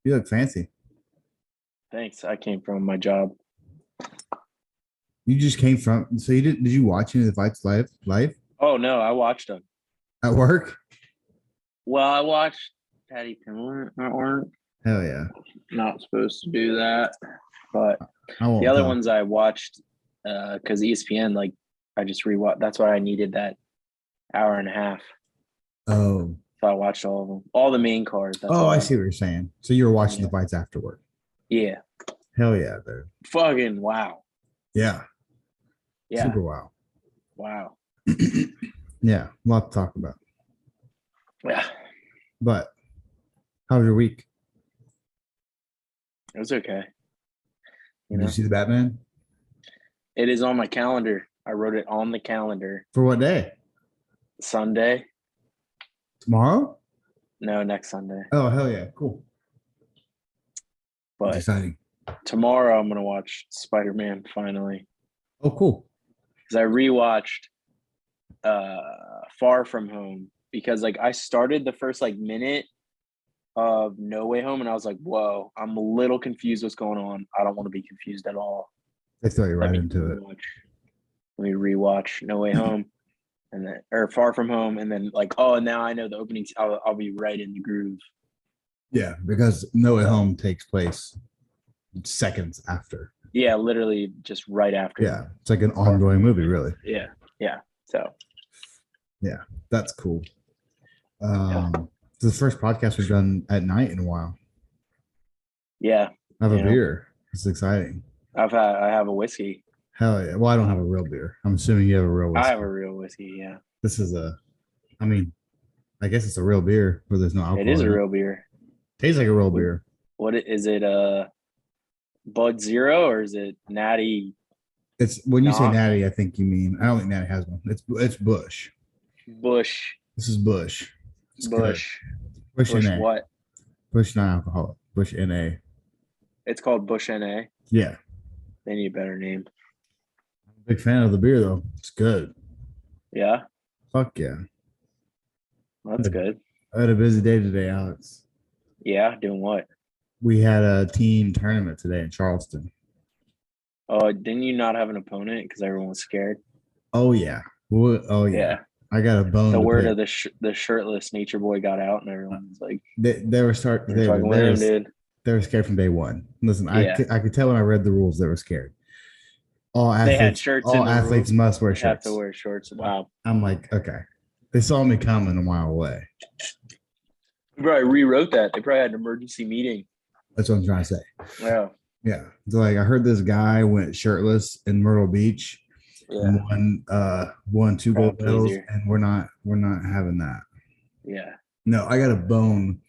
You look fancy. Thanks. I came from my job. You just came from. So you did you watch any of the fights live Oh no, I watched them. at work? Well, I watched Patty Pimblett at work. Hell yeah. Not supposed to do that, but I won't the other tell. ones I watched because ESPN, like I just rewatched. That's why I needed that hour and a half. Oh. So I watched all of them, all the main cards. That's Oh, all I see what you're saying. So you were watching the fights after work. Yeah. Hell yeah, dude. Fucking wow. Yeah. Yeah. Super wow. Wow. Yeah. A lot to talk about. Yeah. But how was your week? It was okay. Did you see the Batman? It is on my calendar. I wrote it on the calendar. For what day? Sunday. Tomorrow? No, next Sunday. Oh, hell yeah. Cool. But exciting. Tomorrow I'm going to watch Spider-Man finally. Oh, cool. Because I rewatched Far From Home because like I started the first like minute of No Way Home and I was like, whoa, I'm a little confused what's going on. I don't want to be confused at all. They throw you right into it. Let me rewatch No Way Home and then or Far From Home and then like, oh, now I know the opening. I'll be right in the groove. Yeah, because No Way Home takes place seconds after. Yeah, literally just right after. Yeah, it's like an ongoing movie, really. Yeah, yeah. So, yeah, that's cool. It's the first podcast we've done at night in a while. Yeah, I have a beer. It's exciting. I have a whiskey. Hell yeah! Well, I don't have a real beer. I'm assuming you have a real whiskey. I have a real whiskey. Yeah. This is I guess it's a real beer, but there's no alcohol. It is a real beer. Tastes like a real beer. What is it? Bud Zero or is it Natty? It's when you say Natty, I think you mean. I don't think Natty has one. It's Bush. Bush. This is Bush. It's Bush. Bush NA. What? Bush non-alcoholic. Bush NA. It's called Bush NA. Yeah. They need a better name. I'm a big fan of the beer though. It's good. Yeah. Fuck yeah. That's good. I had a busy day today, Alex. Yeah, doing what? We had a team tournament today in Charleston. Oh, didn't you not have an opponent because everyone was scared? Oh yeah. Oh yeah. I got a bone. The word of the shirtless nature boy got out, and everyone's like, they were starting. They were scared from day one. Listen, I could tell when I read the rules they were scared. All athletes, they had shirts. All athletes must wear shirts. Have to wear shorts. Wow. I'm like, okay. They saw me coming a mile away. They probably rewrote that. They probably had an emergency meeting. That's what I'm trying to say. Yeah. Yeah. So like I heard this guy went shirtless in Myrtle Beach and won 2 gold medals, and we're not having that. Yeah. No, I got a bone.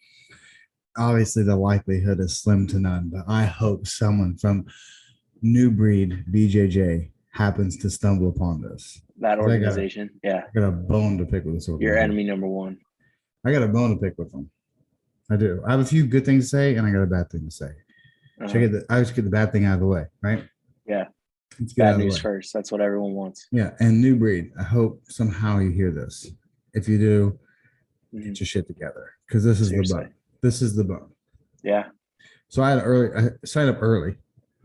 Obviously the likelihood is slim to none, but I hope someone from New Breed BJJ happens to stumble upon this. That organization. I got a bone to pick with this organization. Your enemy number one. I got a bone to pick with them. I do. I have a few good things to say, and I got a bad thing to say. I just get the bad thing out of the way, right? Yeah. Bad news first. That's what everyone wants. Yeah. And New Breed, I hope somehow you hear this. If you do, get your shit together, because this is the bone. This is the bone. Yeah. So I signed up early.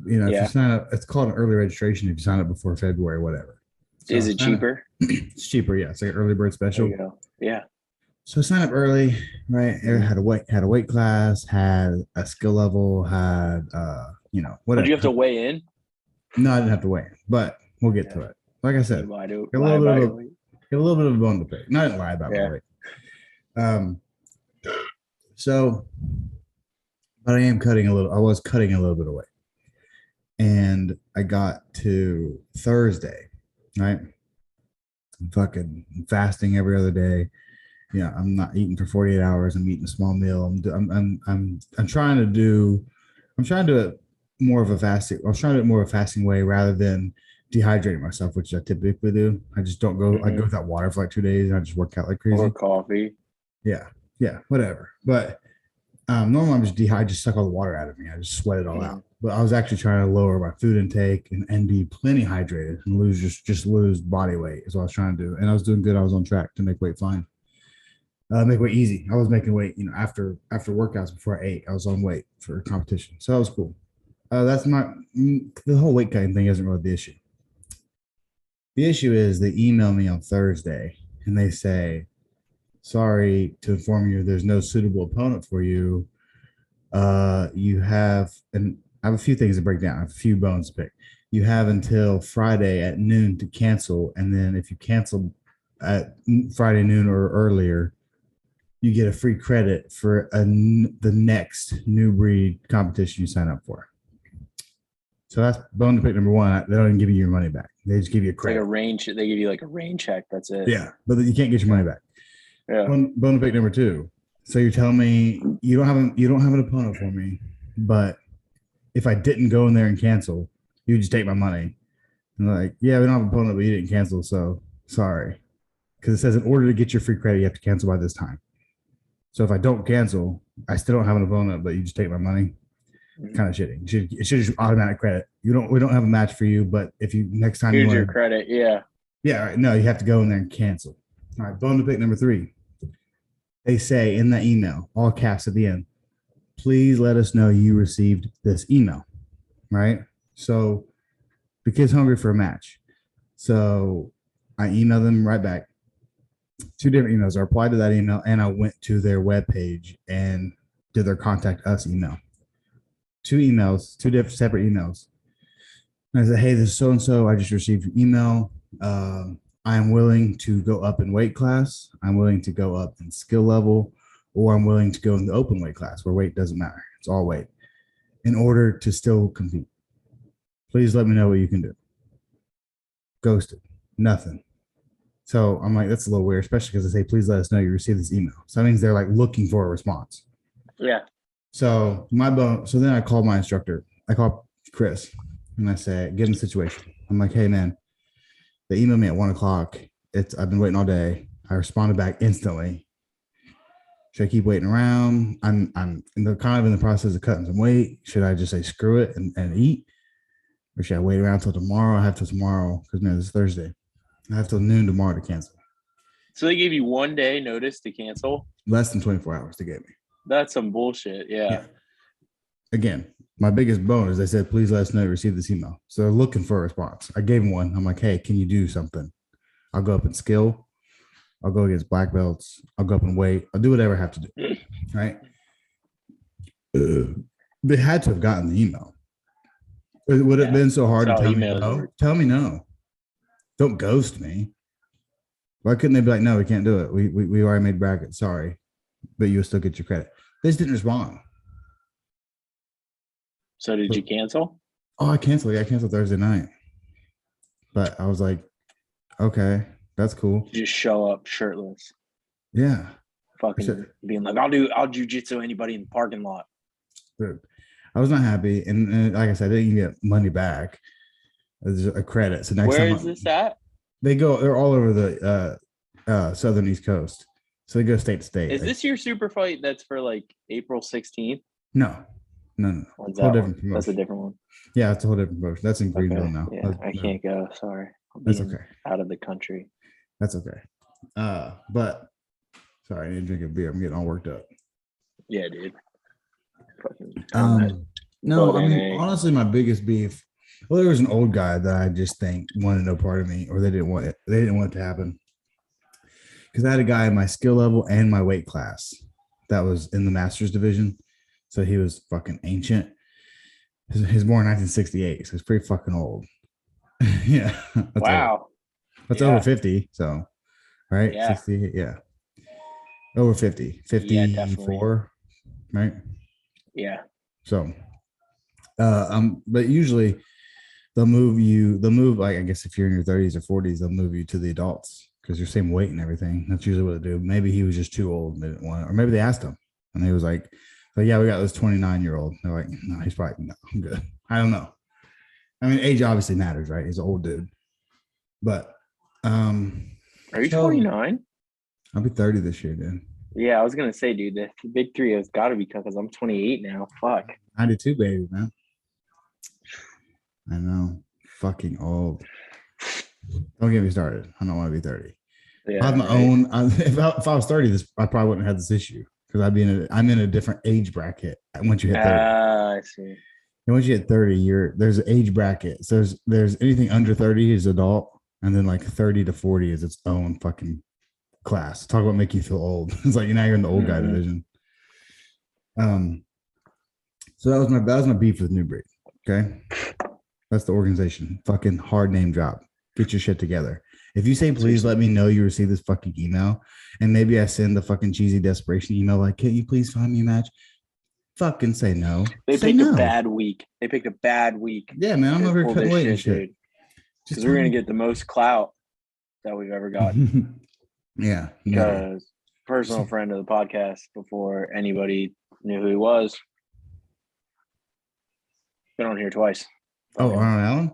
You know, if you sign up, it's called an early registration if you sign up before February, whatever. So is it cheaper? It's cheaper, yeah. It's like an early bird special. There you go. Yeah. So I signed up early, right? Had a weight class, had a skill level, had whatever. Did you have to weigh in? No, I didn't have to weigh in, but we'll get to it. Like I said, get a little bit of a bone to pick. No, I didn't lie about my weight. So, but I was cutting a little bit of weight. And I got to Thursday, right? I'm fucking fasting every other day. Yeah, I'm not eating for 48 hours. I'm eating a small meal. I'm trying to do it more of a fasting. I was trying to do it more of a fasting way rather than dehydrating myself, which I typically do. I just don't go. I go without water for like 2 days, and I just work out like crazy. Or coffee. Yeah, whatever. But normally I'm just suck all the water out of me. I just sweat it all out. But I was actually trying to lower my food intake and be plenty hydrated and lose body weight is what I was trying to do. And I was doing good. I was on track to make weight fine. Make weight easy. I was making weight, after workouts before I ate. I was on weight for competition, so that was cool. That's not the whole weight cutting thing isn't really the issue. The issue is they email me on Thursday and they say, "Sorry to inform you, there's no suitable opponent for you. You have," and I have a few things to break down. I have a few bones to pick. You have until Friday at noon to cancel, and then if you cancel at Friday noon or earlier, you get a free credit for the next new breed competition you sign up for. So that's bone to pick number one. They don't even give you your money back. They just give you a It's like credit. a range. They give you like a rain check. That's it. Yeah, but you can't get your money back. Yeah. Bone to pick number two. So you're telling me you don't have an opponent for me, but if I didn't go in there and cancel, you just take my money. And they're like, yeah, we don't have an opponent, but you didn't cancel, so sorry. Because it says in order to get your free credit, you have to cancel by this time. So if I don't cancel, I still don't have an opponent, but you just take my money. Kind of shitty. It should just automatic credit. We don't have a match for you, but if you next time Here's you your want, credit. Yeah. yeah, right, no, you have to go in there and cancel. All right, bone to pick number three. They say in the email, all caps at the end, please let us know you received this email. Right. So the kid's hungry for a match. So I emailed them right back. Two different emails. I replied to that email and I went to their webpage and did their contact us email. Two emails, two different separate emails. And I said, hey, this is so and so. I just received your email. I am willing to go up in weight class. I'm willing to go up in skill level, or I'm willing to go in the open weight class where weight doesn't matter. It's all weight in order to still compete. Please let me know what you can do. Ghosted. Nothing. So I'm like, that's a little weird, especially because they say, please let us know you received this email. So that means they're like looking for a response. Yeah. So then I called my instructor. I called Chris and I said, give him the situation. I'm like, hey man, they emailed me at 1:00. I've been waiting all day. I responded back instantly. Should I keep waiting around? I'm kind of in the process of cutting some weight. Should I just say screw it and eat? Or should I wait around till tomorrow? I have till tomorrow because it's Thursday. I have till noon tomorrow to cancel. So they gave you 1 day notice to cancel? Less than 24 hours to get me. That's some bullshit. Yeah. Again, my biggest bone is they said, please let us know you received this email. So they're looking for a response. I gave them one. I'm like, hey, can you do something? I'll go up in skill. I'll go against black belts. I'll go up in weight. I'll do whatever I have to do. Right. They had to have gotten the email. It would have been so hard to tell me no. Tell me no. Don't ghost me. Why couldn't they be like, no, we can't do it. We already made brackets. Sorry. But you'll still get your credit. They just didn't respond. So did you cancel? Oh, I canceled. Yeah, I canceled Thursday night. But I was like, okay, that's cool. You just show up shirtless. Yeah. Fucking being like, I'll jujitsu anybody in the parking lot. Dude, I was not happy. And like I said, I didn't even get money back. There's a credit. So next time. Where is this at? They're all over the southern East Coast. So they go state to state. Is this your super fight that's for like April 16th? No. What's that one? That's a different one. Yeah, it's a whole different promotion. That's in Greenville now. Yeah, I can't go. Sorry. That's okay. Out of the country. That's okay. But sorry, I need to drink a beer. I'm getting all worked up. Yeah, dude. No, I mean, honestly, my biggest beef. Well, there was an old guy that I just think wanted no part of me, or they didn't want it. They didn't want it to happen. Because I had a guy in my skill level and my weight class that was in the master's division. So he was fucking ancient. He's born in 1968, so he's pretty fucking old. Yeah. Wow. That's over 50. So, right? Yeah. 60. Yeah. Over 50. 54. Yeah, right? Yeah. So, but usually they'll move, like, I guess if you're in your 30s or 40s, they'll move you to the adults because you're same weight and everything. That's usually what they do. Maybe he was just too old and they didn't want it. Or maybe they asked him and he was like, yeah, we got this 29-year-old. They're like, no, he's probably, no, I'm good. I don't know. I mean, age obviously matters, right? He's an old dude. But are you 29? I'll be 30 this year, dude. Yeah, I was gonna say, dude, the big three has got to be cut because I'm 28 now. Fuck. 92, baby, man. I know. Fucking old. Don't get me started. I don't want to be 30. Yeah, I have my right. own. If I was 30, I probably wouldn't have this issue because I'm in a different age bracket once you hit 30. I see. And once you hit 30, there's an age bracket. So there's anything under 30 is adult, and then like 30 to 40 is its own fucking class. Talk about make you feel old. It's like now you're in the old guy division. So that was my beef with New Breed. Okay. That's the organization. Fucking hard name drop. Get your shit together. If you say, please let me know you received this fucking email, and maybe I send the fucking cheesy desperation email like, can you please find me a match? Fucking say no. They say picked no. a bad week. They picked a bad week. Yeah, man. I'm over here cutting weight and shit. Because we're gonna get the most clout that we've ever gotten. Yeah. Because personal friend of the podcast before anybody knew who he was. Been on here twice. Fucking, Arnold Allen?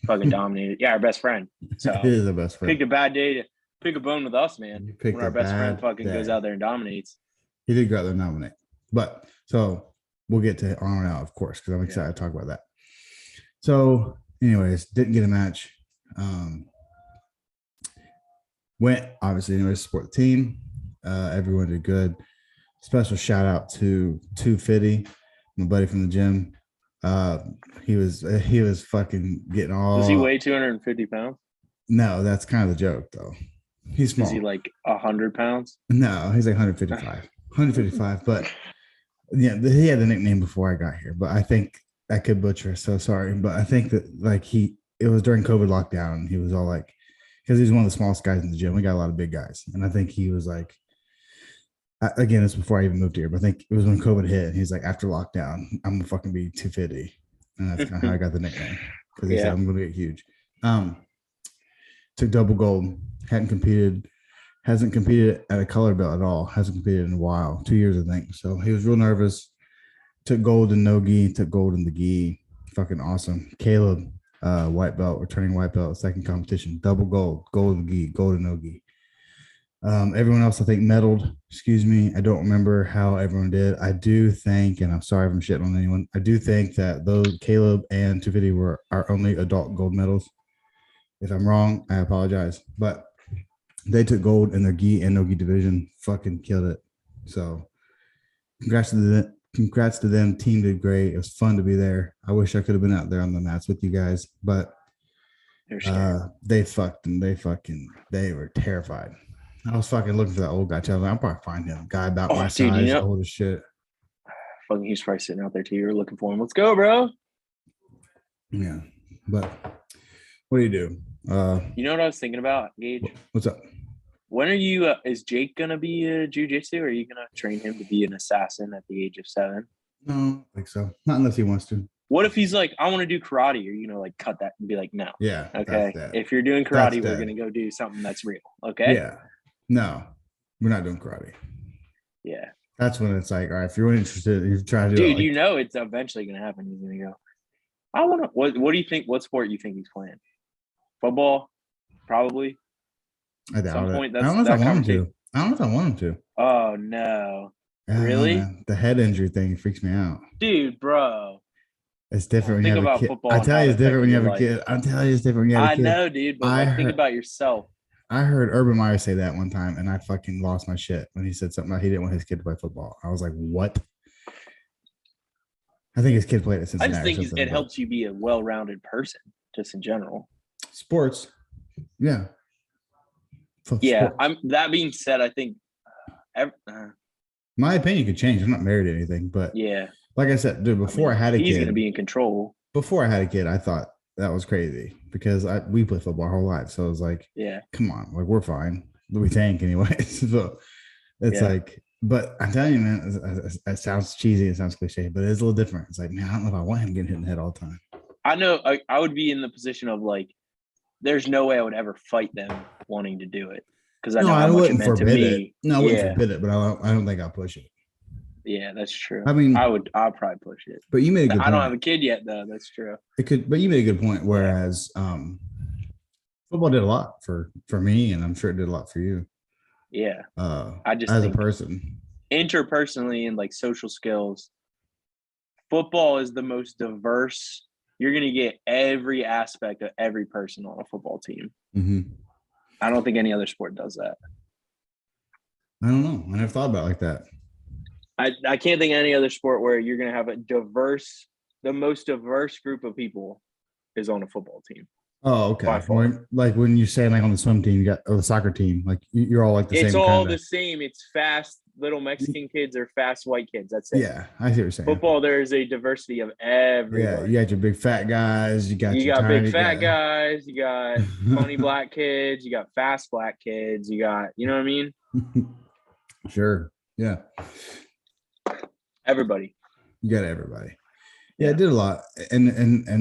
Fucking dominated. Yeah, our best friend. So it is our best friend. Picked a bad day to pick a bone with us, man. When our best friend fucking goes out there and dominates. He did go out there and dominate. But so we'll get to Arnold Allen, of course, because I'm excited to talk about that. So, anyways, didn't get a match. Went obviously anyways, support the team. Everyone did good. Special shout out to 250, my buddy from the gym. He was fucking getting all. Does he weigh 250 pounds? No, that's kind of the joke though. He's small. Is he like 100 pounds? No, he's like 155. But yeah, he had the nickname before I got here, but I think I could butcher. So sorry, but I think that like it was during COVID lockdown. He was all like, because he's one of the smallest guys in the gym. We got a lot of big guys, and I think he was like, again, it's before I even moved here, but I think it was when COVID hit. And he's like, after lockdown, I'm gonna fucking be 250, and that's kind of how I got the nickname because he said I'm gonna get huge. Took double gold. Hasn't competed at a color belt at all. Hasn't competed in a while, 2 years I think. So he was real nervous. Took gold in no gi. Took gold in the gi. Fucking awesome. Caleb, white belt, returning white belt, second competition, double gold, gold in the gi, gold in no gi. Everyone else, I think, medaled. Excuse me. I don't remember how everyone did. I do think, and I'm sorry if I'm shitting on anyone, I do think that those Caleb and 250 were our only adult gold medals. If I'm wrong, I apologize. But they took gold in their gi and no gi division. Fucking killed it. So congrats to them. Team did great. It was fun to be there. I wish I could have been out there on the mats with you guys, but they were terrified. I was fucking looking for that old guy. I'll probably find him. Guy about my size, old as shit. Fucking, he's probably sitting out there too. You're looking for him. Let's go, bro. Yeah, but what do you do? You know what I was thinking about, Gaige? What's up? When are you? Is Jake gonna be a jiu-jitsu? Or are you gonna train him to be an assassin at the age of 7? No, I don't think so. Not unless he wants to. What if he's like, I want to do karate? Or you know, like cut that and be like, no. Yeah. Okay. If you're doing karate, we're gonna go do something that's real. Okay. Yeah. No, we're not doing karate. Yeah. That's when it's like, all right, if you're interested, you try to do it. Dude, you know it's eventually gonna happen. He's gonna go. I want to. What do you think? What sport you think he's playing? Football, probably. I doubt it. I don't know if I want him to. Oh no! Really? The head injury thing freaks me out, dude, bro. It's different when you have a kid. I tell you, it's different when you have a kid. I'm telling you, it's different when you have a kid. I know, dude. But think about yourself. I heard Urban Meyer say that one time, and I fucking lost my shit when he said something about he didn't want his kid to play football. I was like, what? I think his kid played at Cincinnati. I just think it helps you be a well-rounded person, just in general. Sports, yeah. Yeah. That being said, I think my opinion could change. I'm not married to anything, but yeah, like I said, dude, before I had a kid, he's gonna be in control. Before I had a kid, I thought that was crazy because we play football our whole life. So I was like, yeah, come on, like we're fine. We tank anyway. So it's like, but I'm telling you, man, it sounds cheesy, it sounds cliche, but it's a little different. It's like, man, I don't know if I want him getting hit in the head all the time. I know I would be in the position of like, there's no way I would ever fight them wanting to do it because I know how much it meant to me. No, I wouldn't forbid it, but I don't think I'll push it. Yeah, that's true. I mean, I'll probably push it. But you made a good point. I don't have a kid yet, though. That's true. But you made a good point. Whereas football did a lot for me, and I'm sure it did a lot for you. Yeah. I just as a person, interpersonally and like social skills, football is the most diverse. You're gonna get every aspect of every person on a football team. Mm-hmm. I don't think any other sport does that. I don't know. I never thought about it like that. I can't think of any other sport where you're going to have the most diverse group of people is on a football team. Oh, okay. Like when you're saying like on the swim team, you got or the soccer team, like you're all like the same. It's all the same. It's fast little Mexican kids or fast white kids. That's it. Yeah, I see what you're saying. Football, there is a diversity of everybody. Yeah, you got your big fat guys. You got big fat guys. You got funny black kids. You got fast black kids. You got, you know what I mean? Sure. Yeah. Everybody. You got everybody. Yeah, I did a lot, and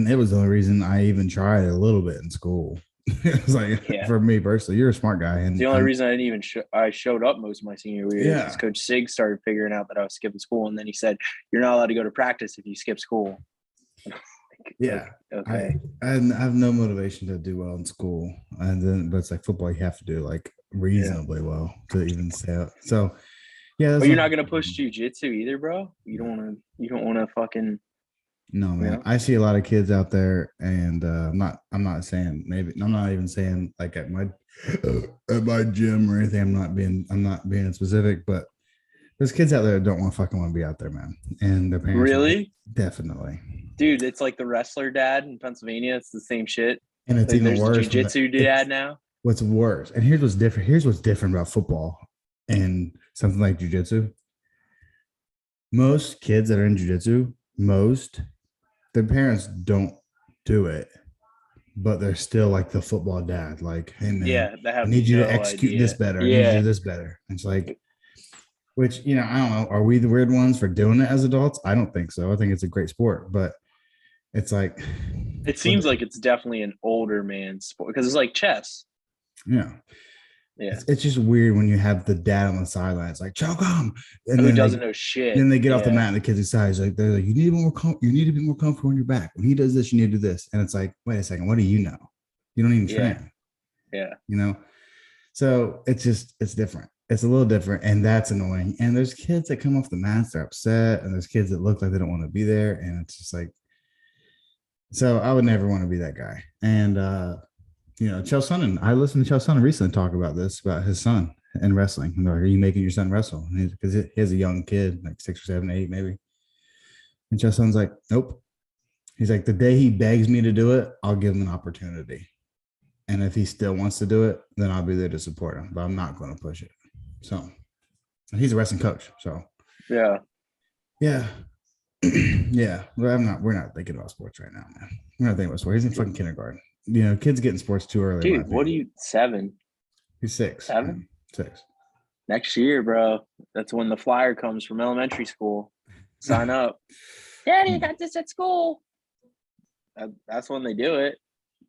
it was the only reason I even tried a little bit in school. It was like for me personally, you're a smart guy, and the only reason I didn't even I showed up most of my senior year is Coach Sig started figuring out that I was skipping school, and then he said, "You're not allowed to go to practice if you skip school." Yeah. Okay. I have no motivation to do well in school, but it's like football, you have to do like reasonably well to even stay up. So yeah, but you're not gonna push jujitsu either, bro. You don't want to fucking. No, man. I see a lot of kids out there, and I'm not even saying like at my gym or anything. I'm not being specific, but there's kids out there that don't want to be out there, man. And their parents really, definitely, dude. It's like the wrestler dad in Pennsylvania. It's the same shit. And it's even worse. Jiu-jitsu dad now. What's worse, and here's what's different. Here's what's different about football and something like jiu-jitsu. Most kids that are in jiu-jitsu, their parents don't do it, but they're still like the football dad. Like, hey man, I need you to execute this better. I need you to do this better. And it's like, which, I don't know. Are we the weird ones for doing it as adults? I don't think so. I think it's a great sport, but it's like, it seems like it's definitely an older man's sport because it's like chess. Yeah. It's just weird when you have the dad on the sidelines, like choke him, and who doesn't know shit. Then they get off the mat and the kids decide, like they're like, you need to be more comfortable on your back. When he does this, you need to do this, and it's like, wait a second, what do you know? You don't even train. Yeah. So it's different. It's a little different, and that's annoying. And there's kids that come off the mats, they're upset, and there's kids that look like they don't want to be there, and it's just like, so I would never want to be that guy. And Chael Sonnen, I listened to Chael Sonnen recently talk about his son in wrestling. Like, are you making your son wrestle? Because he has a young kid, like 6 or 7, 8, maybe. And Chael Sonnen's like, nope. He's like, the day he begs me to do it, I'll give him an opportunity. And if he still wants to do it, then I'll be there to support him. But I'm not going to push it. So he's a wrestling coach. So yeah. Yeah. We're not thinking about sports right now, man. We're not thinking about sports. He's in fucking kindergarten. Kids get in sports too early. Dude, what are you, 7? He's 6. 7? 6. Next year, bro. That's when the flyer comes from elementary school. Sign up. Daddy, I got this at school. That's when they do it.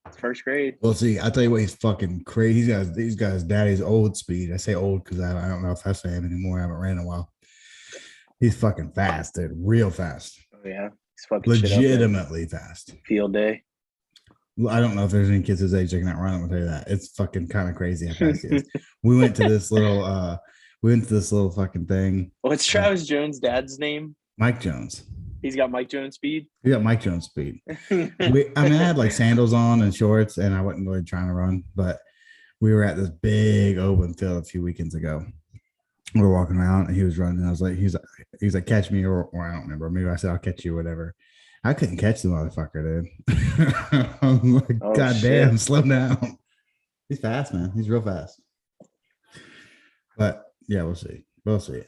It's first grade. Well, see, I tell you what, he's fucking crazy. He's got his daddy's old speed. I say old because I don't know if that's him anymore. I haven't ran in a while. He's fucking fast, dude. Real fast. Oh, yeah. He's fucking legitimately fast. Field day. I don't know if there's any kids his age that can outrun him. I'll tell you that. It's fucking kind of crazy how fast he is. We went to this little fucking thing. What's Travis Jones' dad's name? Mike Jones. He's got Mike Jones speed? He got Mike Jones speed. I had like sandals on and shorts, and I wasn't really trying to run, but we were at this big open field a few weekends ago. We were walking around, and he was running. And I was like, he's like, catch me, or I don't remember. Maybe I said, I'll catch you, whatever. I couldn't catch the motherfucker, dude. I'm like, God damn, slow down. He's fast, man. He's real fast. But yeah, we'll see.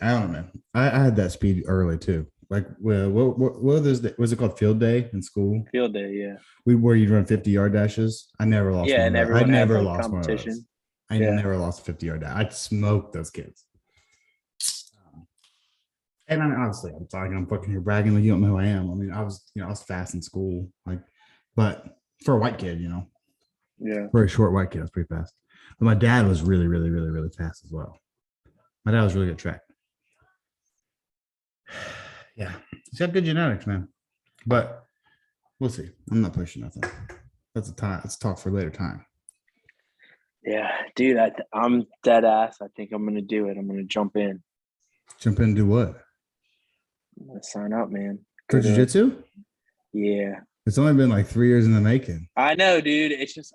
I don't know, man. I had that speed early too. Like, what was it called? Field day in school? Field day, yeah. Where you run 50-yard dashes. I never lost. Yeah, one and I never lost competition. One of those. I never lost a 50-yard dash. I'd smoke those kids. And I mean, obviously, I'm fucking here bragging like you don't know who I am. I mean, I was fast in school, like, but for a white kid, for a short white kid, I was pretty fast. But my dad was really, really, really, really fast as well. My dad was really good at track. Yeah, he's got good genetics, man. But we'll see. I'm not pushing nothing. That's a talk for a later time. Yeah, dude, I'm dead ass. I think I'm gonna do it. I'm gonna jump in. Jump in and do what? I'm gonna sign up, man. For jiu-jitsu? Yeah. It's only been like 3 years in the making. I know, dude. It's just,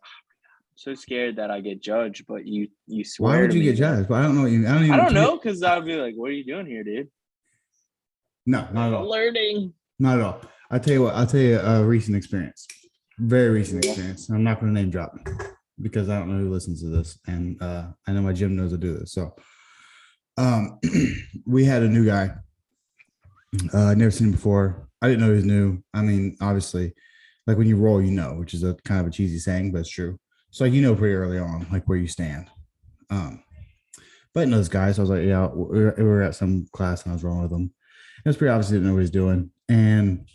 so scared that I get judged, but you swear Why would to you me get that- judged? But I don't know what you. I don't even. I don't to me- know, because I'd be like, what are you doing here, dude? No, not at all. Learning. Not at all. I'll tell you what. I'll tell you a recent experience. Very recent experience. I'm not going to name drop because I don't know who listens to this, and I know my gym knows I do this. So, we had a new guy. I'd never seen him before. I didn't know he was new. I mean, obviously, like when you roll, you know, which is a kind of a cheesy saying, but it's true. So like, you know, pretty early on, like where you stand. But I know this guy, so I was like, yeah, we were at some class and I was rolling with him. It was pretty obvious he didn't know what he's doing, and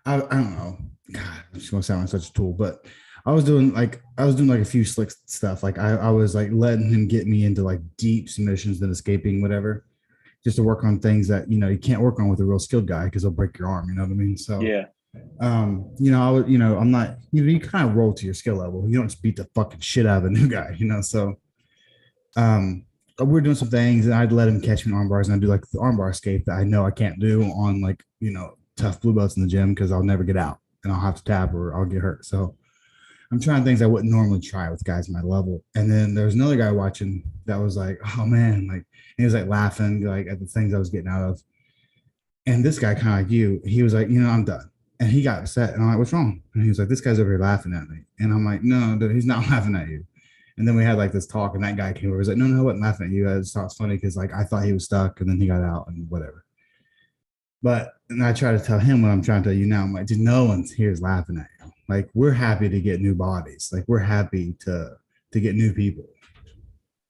I don't know. God, I'm just gonna sound like such a tool, but I was doing like a few slick stuff. Like I was like letting him get me into like deep submissions and escaping whatever, just to work on things that you can't work on with a real skilled guy because he'll break your arm. You know what I mean? So Yeah. I would, I'm not, you kind of roll to your skill level. You don't just beat the fucking shit out of a new guy, So, we're doing some things and I'd let him catch me in arm bars and I'd do like the arm bar escape that I know I can't do on like, tough blue belts in the gym because I'll never get out and I'll have to tap or I'll get hurt. So I'm trying things I wouldn't normally try with guys my level. And then there was another guy watching that was like, oh man, like, he was like laughing like at the things I was getting out of. And this guy, kind of like you, he was like, I'm done. And he got upset. And I'm like, what's wrong? And he was like, this guy's over here laughing at me. And I'm like, no, dude, he's not laughing at you. And then we had like this talk, and that guy came over. He was like, no, I wasn't laughing at you. I just thought it's funny because like I thought he was stuck, and then he got out and whatever. And I try to tell him what I'm trying to tell you now. I'm like, dude, no one's here is laughing at you. Like, we're happy to get new bodies. Like, we're happy to get new people.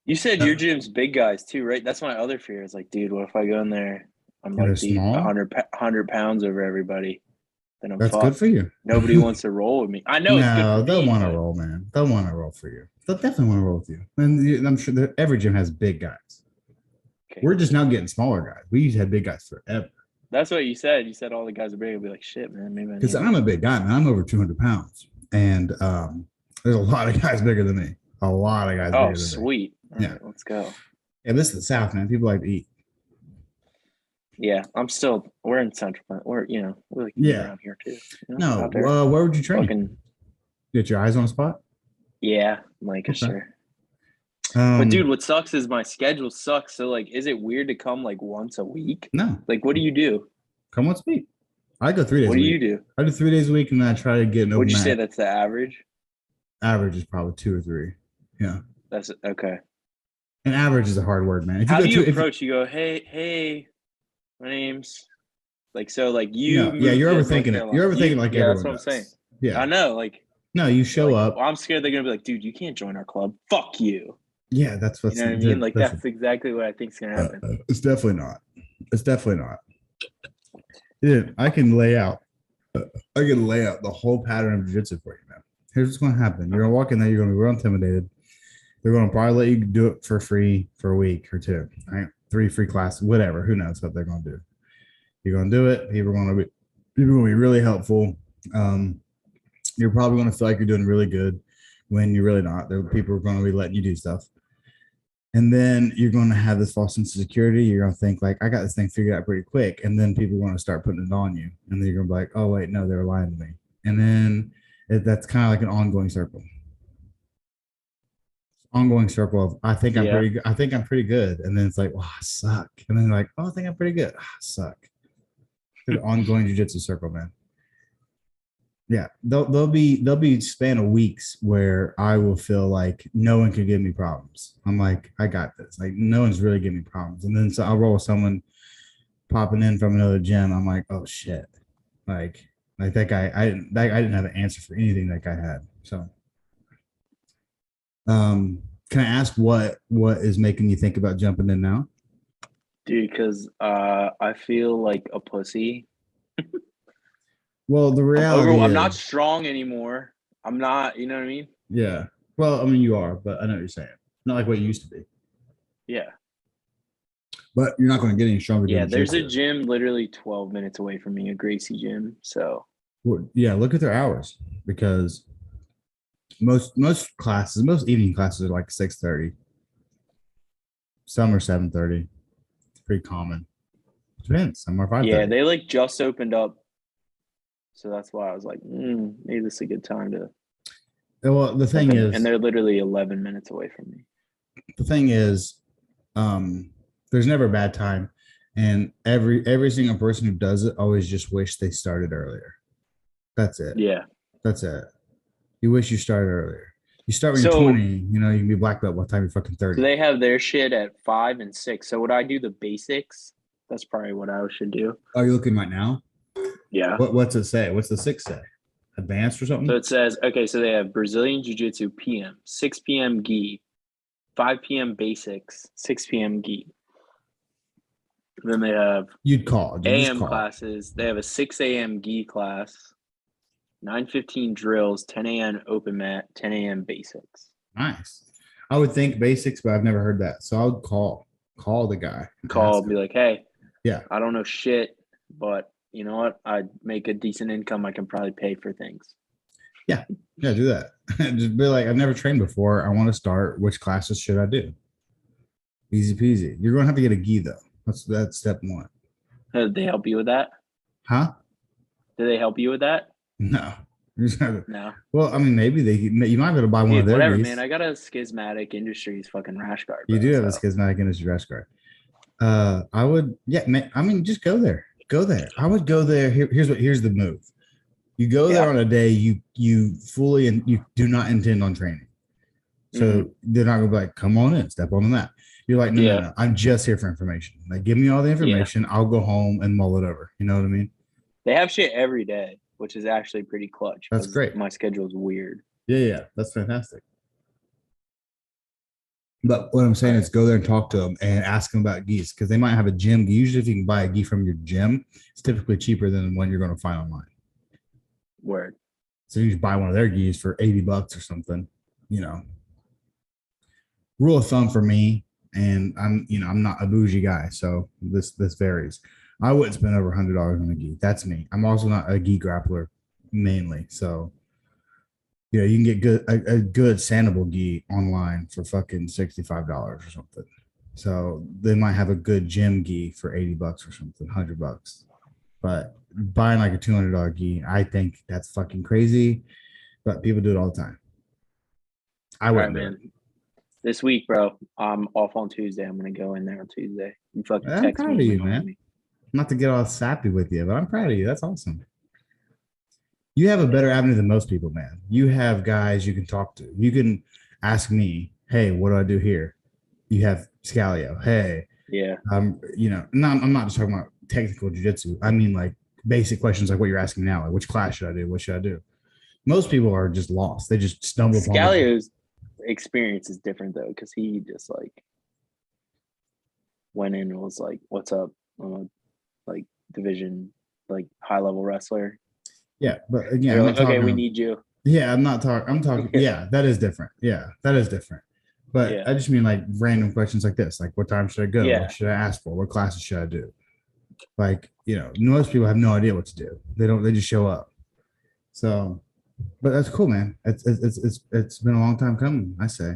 You said your gym's big guys too, right? That's my other fear. It's like, dude, what if I go in there? I'm They're like the small? 100 pounds over everybody. Then I'm That's fucked. good for you. Nobody wants to roll with me. I know it's good No, for they'll me, want to but- roll, man. They'll want to roll for you. They'll definitely want to roll with you. And I'm sure that every gym has big guys. Okay. We're just now getting smaller guys. We used to have big guys forever. That's what you said. You said all the guys are big. I'll be like, shit, man. Maybe I Because need I'm a big guy, man. I'm over 200 pounds. And there's a lot of guys bigger than me. A lot of guys bigger Oh, than me. sweet. All Yeah. right, let's go. Yeah, this is the South, man. People like to eat. Yeah, we're in Central. We're like Yeah. around here too. No, out there. where would you train? Fucking, Get your eyes on a spot? yeah, Lancaster. Okay. But dude, what sucks is my schedule sucks. So like, is it weird to come like once a week? No. Like, what do you do? Come once a week. I go 3 days What a do week. you do? I do 3 days a week, and then I try to get an Would open you say mat. that's the average? Average is probably 2 or 3. Yeah. That's okay. And average is a hard word, man. If How go do you to- if- approach? You go, hey, my name's like, so like you. No, yeah, moved you're to North overthinking it. Carolina. You're overthinking like yeah, everyone that's what I'm does. saying. Yeah. I know, like, No, you show like, up. well, I'm scared they're gonna be like, dude, you can't join our club. Fuck you. Yeah, that's what's. You know what I mean? Like, that's exactly what I think's gonna happen. It's definitely not. It's definitely not. Dude, I can lay out the whole pattern of jiu-jitsu for you, man. Here's what's going to happen. You're going to walk in there. You're going to be real intimidated. They're going to probably let you do it for free for a week or two. Right? 3 free classes, whatever. Who knows what they're going to do? You're going to do it. People are going to be really helpful. You're probably going to feel like you're doing really good when you're really not. People are going to be letting you do stuff. And then you're going to have this false sense of security. You're going to think like, I got this thing figured out pretty quick. And then people are going to start putting it on you. And then you're going to be like, oh, wait, no, they were lying to me. And then that's kind of like an ongoing circle. Ongoing circle of, I think I'm pretty good. And then it's like, well, I suck. And then like, oh, I think I'm pretty good. I suck. It's an ongoing jiu-jitsu circle, man. Yeah, there'll be span of weeks where I will feel like no one can give me problems. I'm like, I got this. Like, no one's really giving me problems. And then so I'll roll with someone popping in from another gym. I'm like, oh shit, like that guy. I didn't have an answer for anything that guy had. So, can I ask what is making you think about jumping in now? Dude, because I feel like a pussy. Well, the reality I'm is, not strong anymore. I'm not, you know what I mean? Yeah. Well, I mean, you are, but I know what you're saying. Not like what you used to be. Yeah. But you're not going to get any stronger. Yeah, there's a gym literally 12 minutes away from me, a Gracie gym. So yeah, look at their hours, because most evening classes are like 6:30. Some are 7:30. It's pretty common. Depends. Some are 5:30. yeah, they like just opened up. So that's why I was like, maybe this is a good time to. Well, the thing is, and they're literally 11 minutes away from me. the thing is, there's never a bad time, and every single person who does it always just wish they started earlier. That's it. Yeah. That's it. You wish you started earlier. You start when So- you're 20, you know, you can be black belt by the time you're fucking 30. So they have their shit at 5 and 6. So would I do the basics? That's probably what I should do. Are you looking right now? Yeah. What's it say? What's the 6 say? Advanced or something? So it says, okay, so they have Brazilian Jiu-Jitsu PM, 6 p.m. gi, 5 p.m. basics, 6 p.m. gi. Then they have You'd call. Dude, AM classes. They have a 6 a.m. gi class, 9:15 drills, 10 a.m. open mat, 10 a.m. basics. Nice. I would think basics, but I've never heard that. So I would call the guy. Call, be like, hey, yeah, I don't know shit, but you know what? I make a decent income. I can probably pay for things. Yeah, do that. Just be like, I've never trained before. I want to start. Which classes should I do? Easy peasy. You're going to have to get a gi though. That's step one. Did they help you with that? Huh? Did they help you with that? No. No. Well, I mean, maybe you might be able to buy one of their whatever, gis. man. I got a Schismatic Industries fucking rash guard. You do have a Schismatic Industries rash guard. I would, yeah, man, I mean, just go there. Go there. I would go there. Here's the move. You go there on a day you fully and you do not intend on training. So they're not gonna be like, come on in, step on the mat. You're like, no. I'm just here for information. Like, give me all the information. Yeah. I'll go home and mull it over. You know what I mean? They have shit every day, which is actually pretty clutch. That's great. My schedule is weird. Yeah, that's fantastic. But what I'm saying is go there and talk to them and ask them about gis because they might have a gym. Usually, if you can buy a gi from your gym, it's typically cheaper than the one you're going to find online. Word. So you just buy one of their gis for $80 or something. You know, rule of thumb for me, and I'm not a bougie guy, so this varies. I wouldn't spend over $100 on a gi. That's me. I'm also not a gi grappler mainly, so. You know, you can get a good sandable gi online for fucking $65 or something. So they might have a good gym gi for $80 or something, $100. But buying like a $200 gi, I think that's fucking crazy. But people do it all the time. I wouldn't, man. This week, bro, I'm off on Tuesday. I'm gonna go in there on Tuesday. You fucking I'm text proud me, of you, man. Not to get all sappy with you, but I'm proud of you. That's awesome. You have a better avenue than most people, man. You have guys you can talk to. You can ask me, hey, what do I do here? You have Scalio. Hey. Yeah. You know, no, I'm not just talking about technical jiu-jitsu. I mean like basic questions like what you're asking now. Like which class should I do? What should I do? Most people are just lost. They just stumble upon Scalio's experience is different though, because he just like went in and was like, what's up? Like division, like high level wrestler. Yeah, but again, like, okay, we need you. Yeah, I'm talking. Yeah, that is different. Yeah, that is different. But I just mean like random questions like this, like what time should I go? Yeah. What should I ask for? What classes should I do? Like, you know, most people have no idea what to do. They just show up. So, but that's cool, man. It's been a long time coming, I say.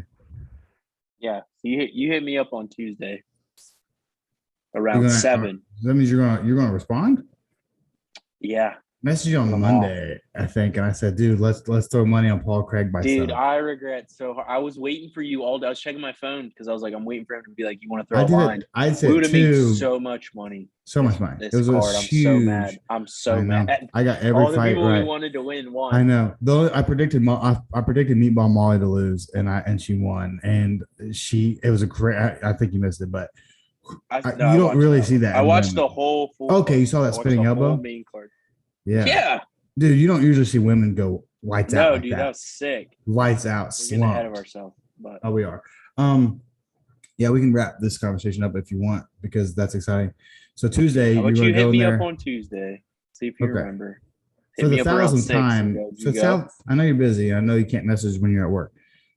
Yeah, you hit me up on Tuesday around 7. That means you're gonna respond. Yeah. Messaged you on Monday, I think, and I said, "Dude, let's throw money on Paul Craig by Dude, I regret so hard. I was waiting for you all day. I was checking my phone because I was like, I'm waiting for him to be like, you want to throw a line? I said, we would have made so much money. So much money. It was card. Huge. I'm so mad. I'm so mad. I got every all the fight people right. we wanted to win won. I know. Though I predicted Meatball Molly to lose, and she won. And it was a great. I think you missed it, but you don't really see that. I watched the whole. Okay, you saw that spinning elbow. Main card. Yeah. Yeah. Dude, you don't usually see women go lights out. No, like dude, that was sick. Lights out. We're getting ahead of ourselves, but we are. Yeah, we can wrap this conversation up if you want because that's exciting. So Tuesday, how about you hit me there up on Tuesday? See if you remember. Hit for the 1,000th time. I know you're busy. I know you can't message when you're at work,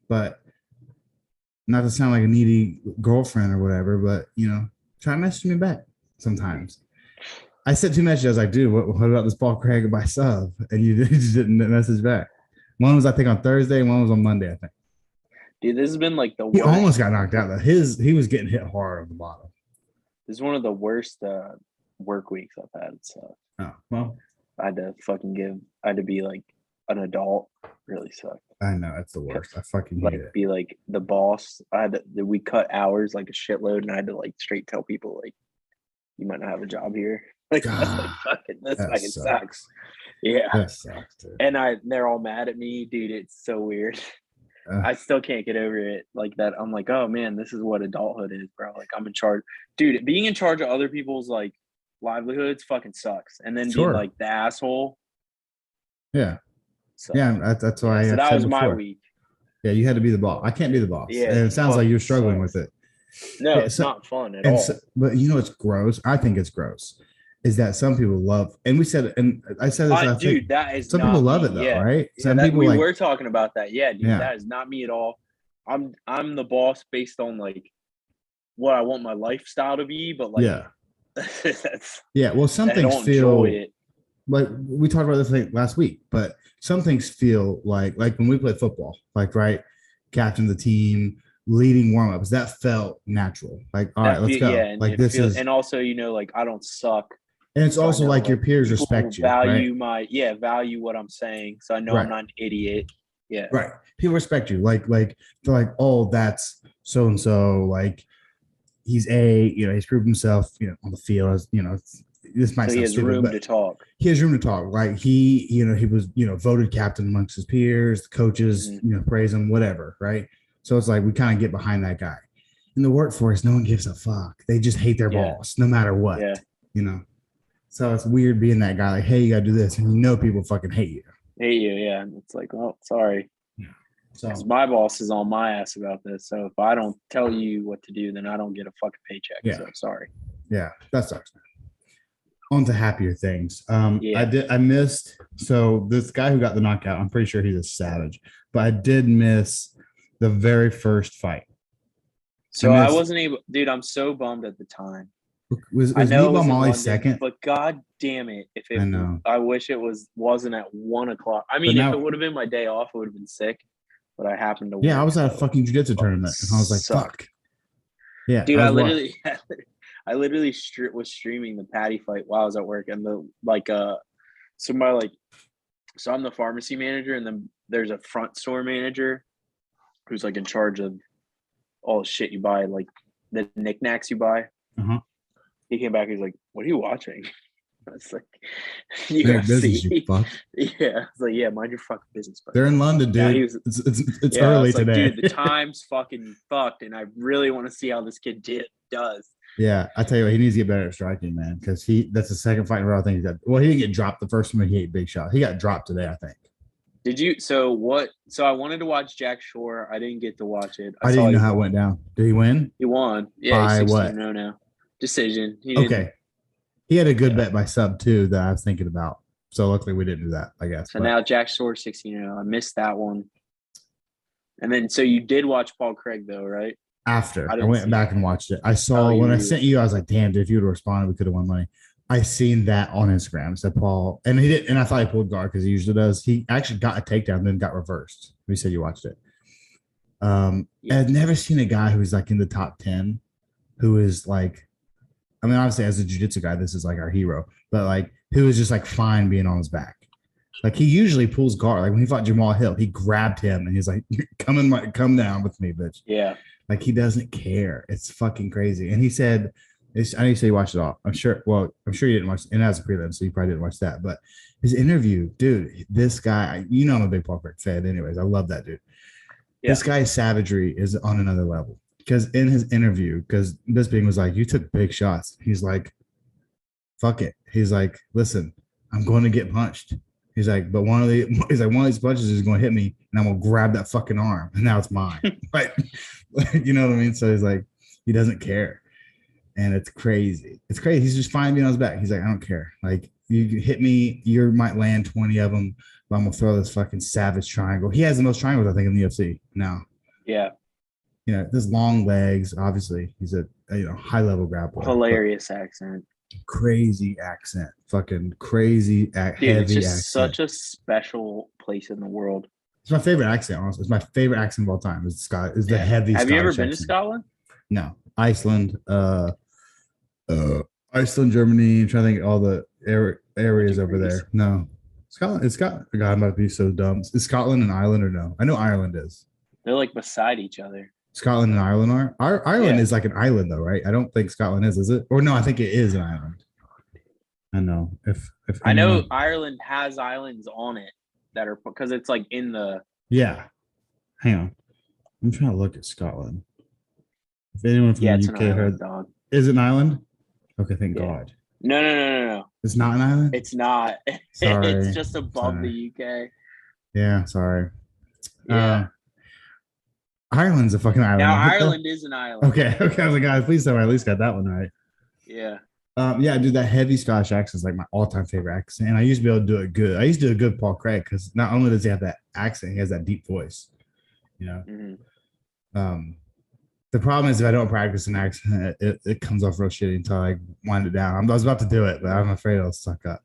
but not to sound like a needy girlfriend or whatever, but you know, try to message me back sometimes. I sent 2 messages. I was like, dude, what about this Paul Craig by sub? And you just didn't message back. One was, I think, on Thursday, and one was on Monday, I think. Dude, this has been like the worst. He almost got knocked out, though. He was getting hit hard on the bottom. This is one of the worst work weeks I've had. So, oh, well. I had to be like an adult. Really sucked. I know it's the worst. I fucking hate Like it. be like the boss. We cut hours like a shitload, and I had to like straight tell people like, you might not have a job here. Like I was like, God, fucking, this that fucking sucks. sucks. Yeah, That sucks, dude. and they're all mad at me, dude. It's so weird. I still can't get over it. Like that, I'm like, oh man, this is what adulthood is, bro. Like I'm in charge, dude. Being in charge of other people's like livelihoods fucking sucks, and then being Sure. like the asshole. Yeah. So, Yeah. That's why so I've that said was my before. week. Yeah, you had to be the boss. I can't be the boss. Yeah, And it sounds like you're struggling sucks. with it. No, Yeah, it's not fun at and all. but you know what's gross? I think it's gross. Is that some people love, and we said, and I said this, I think Dude, that is some people not love me. it though, Yeah, right? yeah. Some That people we like, were talking about that. Yeah, dude, yeah, that is not me at all. I'm the boss based on like what I want my lifestyle to be, but like yeah, that's yeah. Well, some I things don't enjoy feel it. like we talked about this like last week, but some things feel like when we played football, like right, captain the team, leading warm-ups, that felt natural. Like, all right, let's go. And Like this is, and also like I don't suck, and it's so I also know like your like peers people respect you, right? value value what I'm saying, so I know I'm Right. not an idiot. Yeah, Right. People respect you. Like they're like, oh, that's so and so. Like he's he's proved himself, on the field. As this might so he sound has stupid, room but to talk. he has room to talk. Like he was, voted captain amongst his peers. The coaches, praise him, whatever. Right. So it's like we kind of get behind that guy. In the workforce, no one gives a fuck. They just hate their boss, no matter what. Yeah. So it's weird being that guy. Like, hey, you gotta do this, and people fucking hate you. Hate you, yeah. And it's like, well, sorry. So Because my boss is on my ass about this. So if I don't tell you what to do, then I don't get a fucking paycheck. Yeah. So sorry. Yeah, that sucks, man. On to happier things. Yeah. I missed, so this guy who got the knockout, I'm pretty sure he's a savage, but I did miss the very first fight. So I wasn't able, dude, I'm so bummed at the time. Was I know it Meatball was in Molly London, second? but god damn it. If it I know. I wish it wasn't at 1:00. I mean, But now- if it would have been my day off, it would have been sick. But I happened to Yeah, I work, was at a so fucking jiu-jitsu tournament, and I was like, sucked. fuck. Yeah, Dude, I literally was streaming the Patty fight while I was at work, and so I'm the pharmacy manager, and then there's a front store manager who's like in charge of all the shit you buy, like the knickknacks you buy. Uh-huh. He came back, he's like, "What are you watching?" I was like, business, you fuck. Yeah, I was like, yeah, mind your fucking business. Buddy. They're in London, dude. Yeah, it's early like, today. Dude, the time's fucking fucked, and I really want to see how this kid does. Yeah, I tell you what, he needs to get better at striking, man, because that's the second fight in a row I think he got. Well, he didn't get dropped the first one. He ate big shot. He got dropped today, I think. Did you? So what? So I wanted to watch Jack Shore. I didn't get to watch it. I didn't know how it went down. Did he win? He won. Yeah, by he's 16-0 what? now. Decision. Okay. He had a good bet by sub too that I was thinking about. So luckily we didn't do that, I guess. So now Jack Shore 16-0. I missed that one. And then so you did watch Paul Craig though, right? After I went back and watched it. I saw when I sent you, I was like, damn, dude, if you would have responded, we could have won money. I seen that on Instagram. Said Paul, and he did, and I thought he pulled guard because he usually does. He actually got a takedown, then got reversed. You said you watched it. I've never seen a guy who's like in the top 10 who is like, I mean, obviously as a jiu-jitsu guy, this is like our hero, but like who is just like fine being on his back. Like he usually pulls guard. Like when he fought Jamal Hill, he grabbed him and he's like, come down with me, bitch. Yeah. Like he doesn't care. It's fucking crazy. And he said, I know you say you watched it all. I'm sure you didn't watch it. And as a prelim, so you probably didn't watch that. But his interview, dude, this guy, I'm a big Paul Craig fan anyways. I love that dude. Yeah. This guy's savagery is on another level. Because in his interview, because Bisping was like, you took big shots. He's like, fuck it. He's like, listen, I'm going to get punched. He's like, but one of these punches is going to hit me, and I'm going to grab that fucking arm, and now it's mine. Right? You know what I mean? So he's like, he doesn't care. And it's crazy. It's crazy. He's just fine being on his back. He's like, I don't care. Like, you hit me, you might land 20 of them, but I'm going to throw this fucking savage triangle. He has the most triangles, I think, in the UFC now. Yeah. There's long legs. Obviously, he's a high-level grappler. Hilarious accent. Crazy accent. Fucking crazy, heavy it's just accent. Such a special place in the world. It's my favorite accent, honestly. It's my favorite accent of all time. Is the heavy Have Scottish you ever been accent. to Scotland? No. Iceland, Germany. I'm trying to think of all the areas over there. No. Scotland. It's got. God, I'm about to be so dumb. Is Scotland an island or no? I know Ireland is. They're like beside each other. Scotland and Ireland are. Ireland Yeah. is like an island though, right? I don't think Scotland is it? Or no, I think it is an island. I know. If I know anyone, Ireland has islands on it that are because it's like in the. yeah. Hang on. I'm trying to look at Scotland. If anyone from Yeah, the it's UK an island, heard, dog. is it an island? Okay, thank Yeah. God. No. It's not an island. It's not. Sorry. It's just above Sorry. the UK. Yeah, sorry. Yeah. Ireland's a fucking island. Now What the- Ireland is an island. Okay. I was like, guys, please tell me I at least got that one right. Yeah. Yeah, dude, that heavy Scottish accent is like my all-time favorite accent. And I used to be able to do it good. I used to do a good Paul Craig because not only does he have that accent, he has that deep voice. You know. Mm-hmm. The problem is if I don't practice an accent, it comes off real shitty until I wind it down. I was about to do it, but I'm afraid it'll suck up.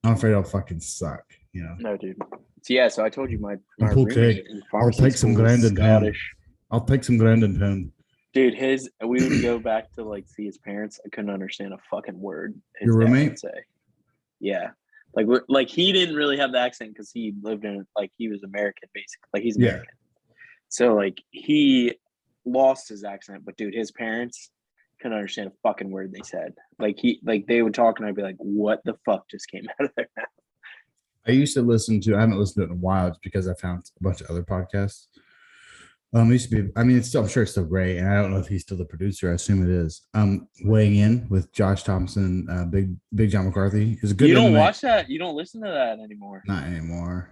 I'm afraid it'll fucking suck. You know. No, dude. So yeah, so I told you my Paul Craig. roommate in I'll pharmacy take some school is ground and pound. Scottish. I'll take some ground and pound. Dude, we would go back to like see his parents. I couldn't understand a fucking word his Your dad roommate? would say. Yeah, like he didn't really have the accent because he lived in like he was American basically. Like he's American, so like he lost his accent. But dude, his parents couldn't understand a fucking word they said. Like they would talk and I'd be like, "What the fuck just came out of their mouth?" I used to listen to. I haven't listened to it in a while, just because I found a bunch of other podcasts. It used to be. I mean, it's still. I'm sure it's still great, and I don't know if he's still the producer. I assume it is. Weighing in with Josh Thompson, Big John McCarthy is a good. You don't MMA. watch that. You don't listen to that anymore. Not anymore.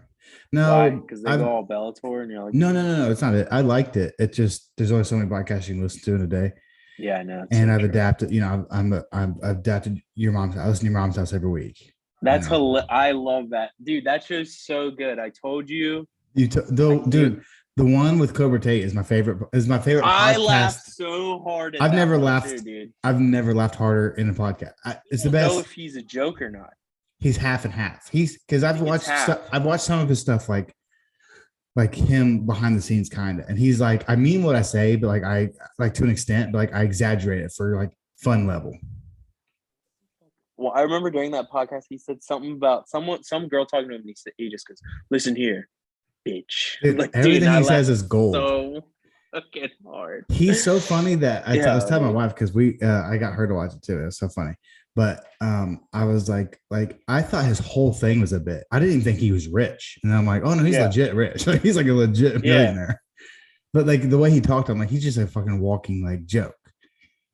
No, because they go all Bellator, and you're like, no. It's not it. I liked it. It just there's only so many podcasts you can listen to in a day. Yeah, I know. And I've adapted. You know, I've adapted your mom's. I listen to your mom's house every week. That's I love that, dude. That show's so good. I told you. Dude. The one with Cobra Tate is my favorite. I podcast. laughed so hard. I've never laughed. Too, dude. I've never laughed harder in a podcast. It's the best. Know if he's a joke or not. He's half and half. He's because I've watched some of his stuff like him behind the scenes kind of, and he's like, I mean what I say, but like I like to an extent, but like I exaggerate it for like fun level. Well, I remember during that podcast, he said something about some girl talking to him, and he just goes, "Listen here, bitch." Dude, like, everything he says is gold. So fucking hard. He's so funny that I was telling my wife because I got her to watch it too. It was so funny. But I was like I thought his whole thing was a bit. I didn't even think he was rich, and I'm like, oh no, he's legit rich. Like he's like a legit millionaire. But like the way he talked, I'm like, he's just a fucking walking like joke.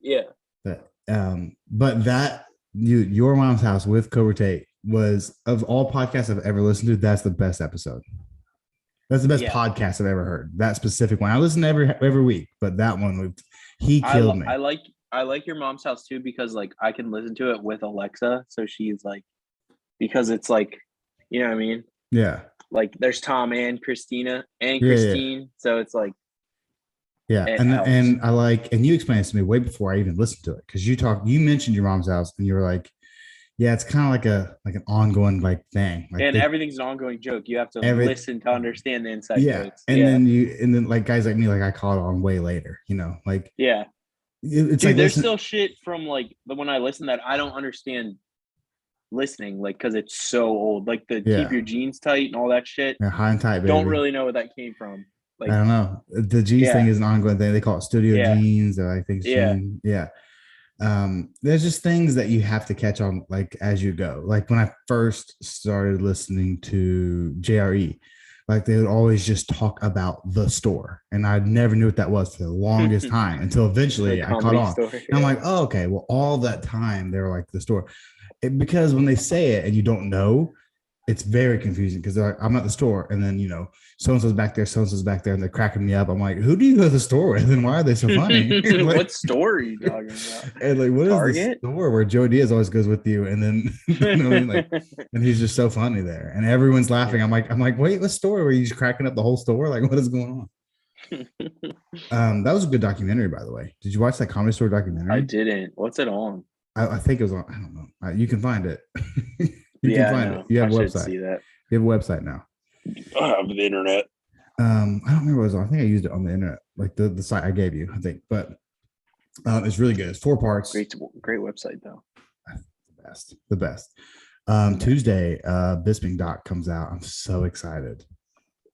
Yeah. But that your mom's house with Cobra Tate was, of all podcasts I've ever listened to, that's the best episode. That's the best podcast I've ever heard. That specific one. I listen to every week, but that one he killed me. I like your mom's house too because like I can listen to it with Alexa, so she's like, because it's like, you know what I mean? Yeah. Like there's Tom and Christina and Christine, so it's like. Yeah, and I like, and you explained this to me way before I even listened to it because you mentioned your mom's house and you were like, yeah, it's kind of like an ongoing like thing. Like everything's an ongoing joke. You have to listen to understand the inside jokes. And then like guys like me, like I caught on way later, you know, like it's like there's still shit from like when I listen that I don't understand listening, like because it's so old, like the keep your jeans tight and all that shit. Yeah, high and tight, baby. Don't really know where that came from. Like, I don't know. The jeans thing is an ongoing thing. They call it studio jeans, or I think there's just things that you have to catch on like as you go. Like when I first started listening to JRE, like they would always just talk about the store, and I never knew what that was for the longest time until eventually I caught on. And I'm like, oh, okay, well, all that time they were like the store, because when they say it and you don't know, it's very confusing because they're like, I'm at the store, and then you know, so and so's back there, and they're cracking me up. I'm like, who do you go to the store with, and why are they so funny? Like, what store are you talking about? And like, what Target? Is the store where Joe Diaz always goes with you, and then you know what I mean? Like, and he's just so funny there, and everyone's laughing. I'm like, wait, what store? Were you just cracking up the whole store? Like, what is going on? That was a good documentary, by the way. Did you watch that Comedy Store documentary? I didn't. What's it on? I think it was on. I don't know. You can find it. You can find it. You have a website. See that. You have a website now. I have the internet. I don't remember what it was on. I think I used it on the internet, like the site I gave you, I think. But it's really good. It's 4 parts. Great website though. The best. Tuesday, Bisping doc comes out. I'm so excited.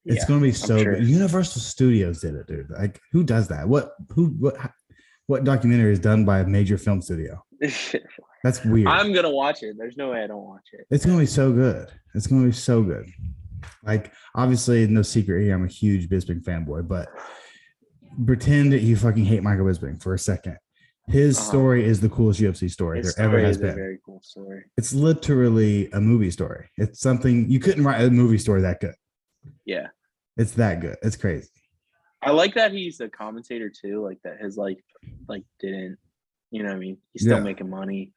It's Yeah, gonna be I'm so sure. good. Universal Studios did it, dude. Like, who does that? What documentary is done by a major film studio? That's weird. I'm gonna watch it. There's no way I don't watch it. It's gonna be so good. It's gonna be so good. Like, obviously, no secret here, I'm a huge Bisping fanboy, but pretend that you fucking hate Michael Bisping for a second. His story is the coolest UFC story His there ever story has is been. a very cool story. It's literally a movie story. It's something you couldn't write a movie story that good. Yeah. It's that good. It's crazy. I like that he's a commentator too, like that his life didn't, you know what I mean? He's still making money.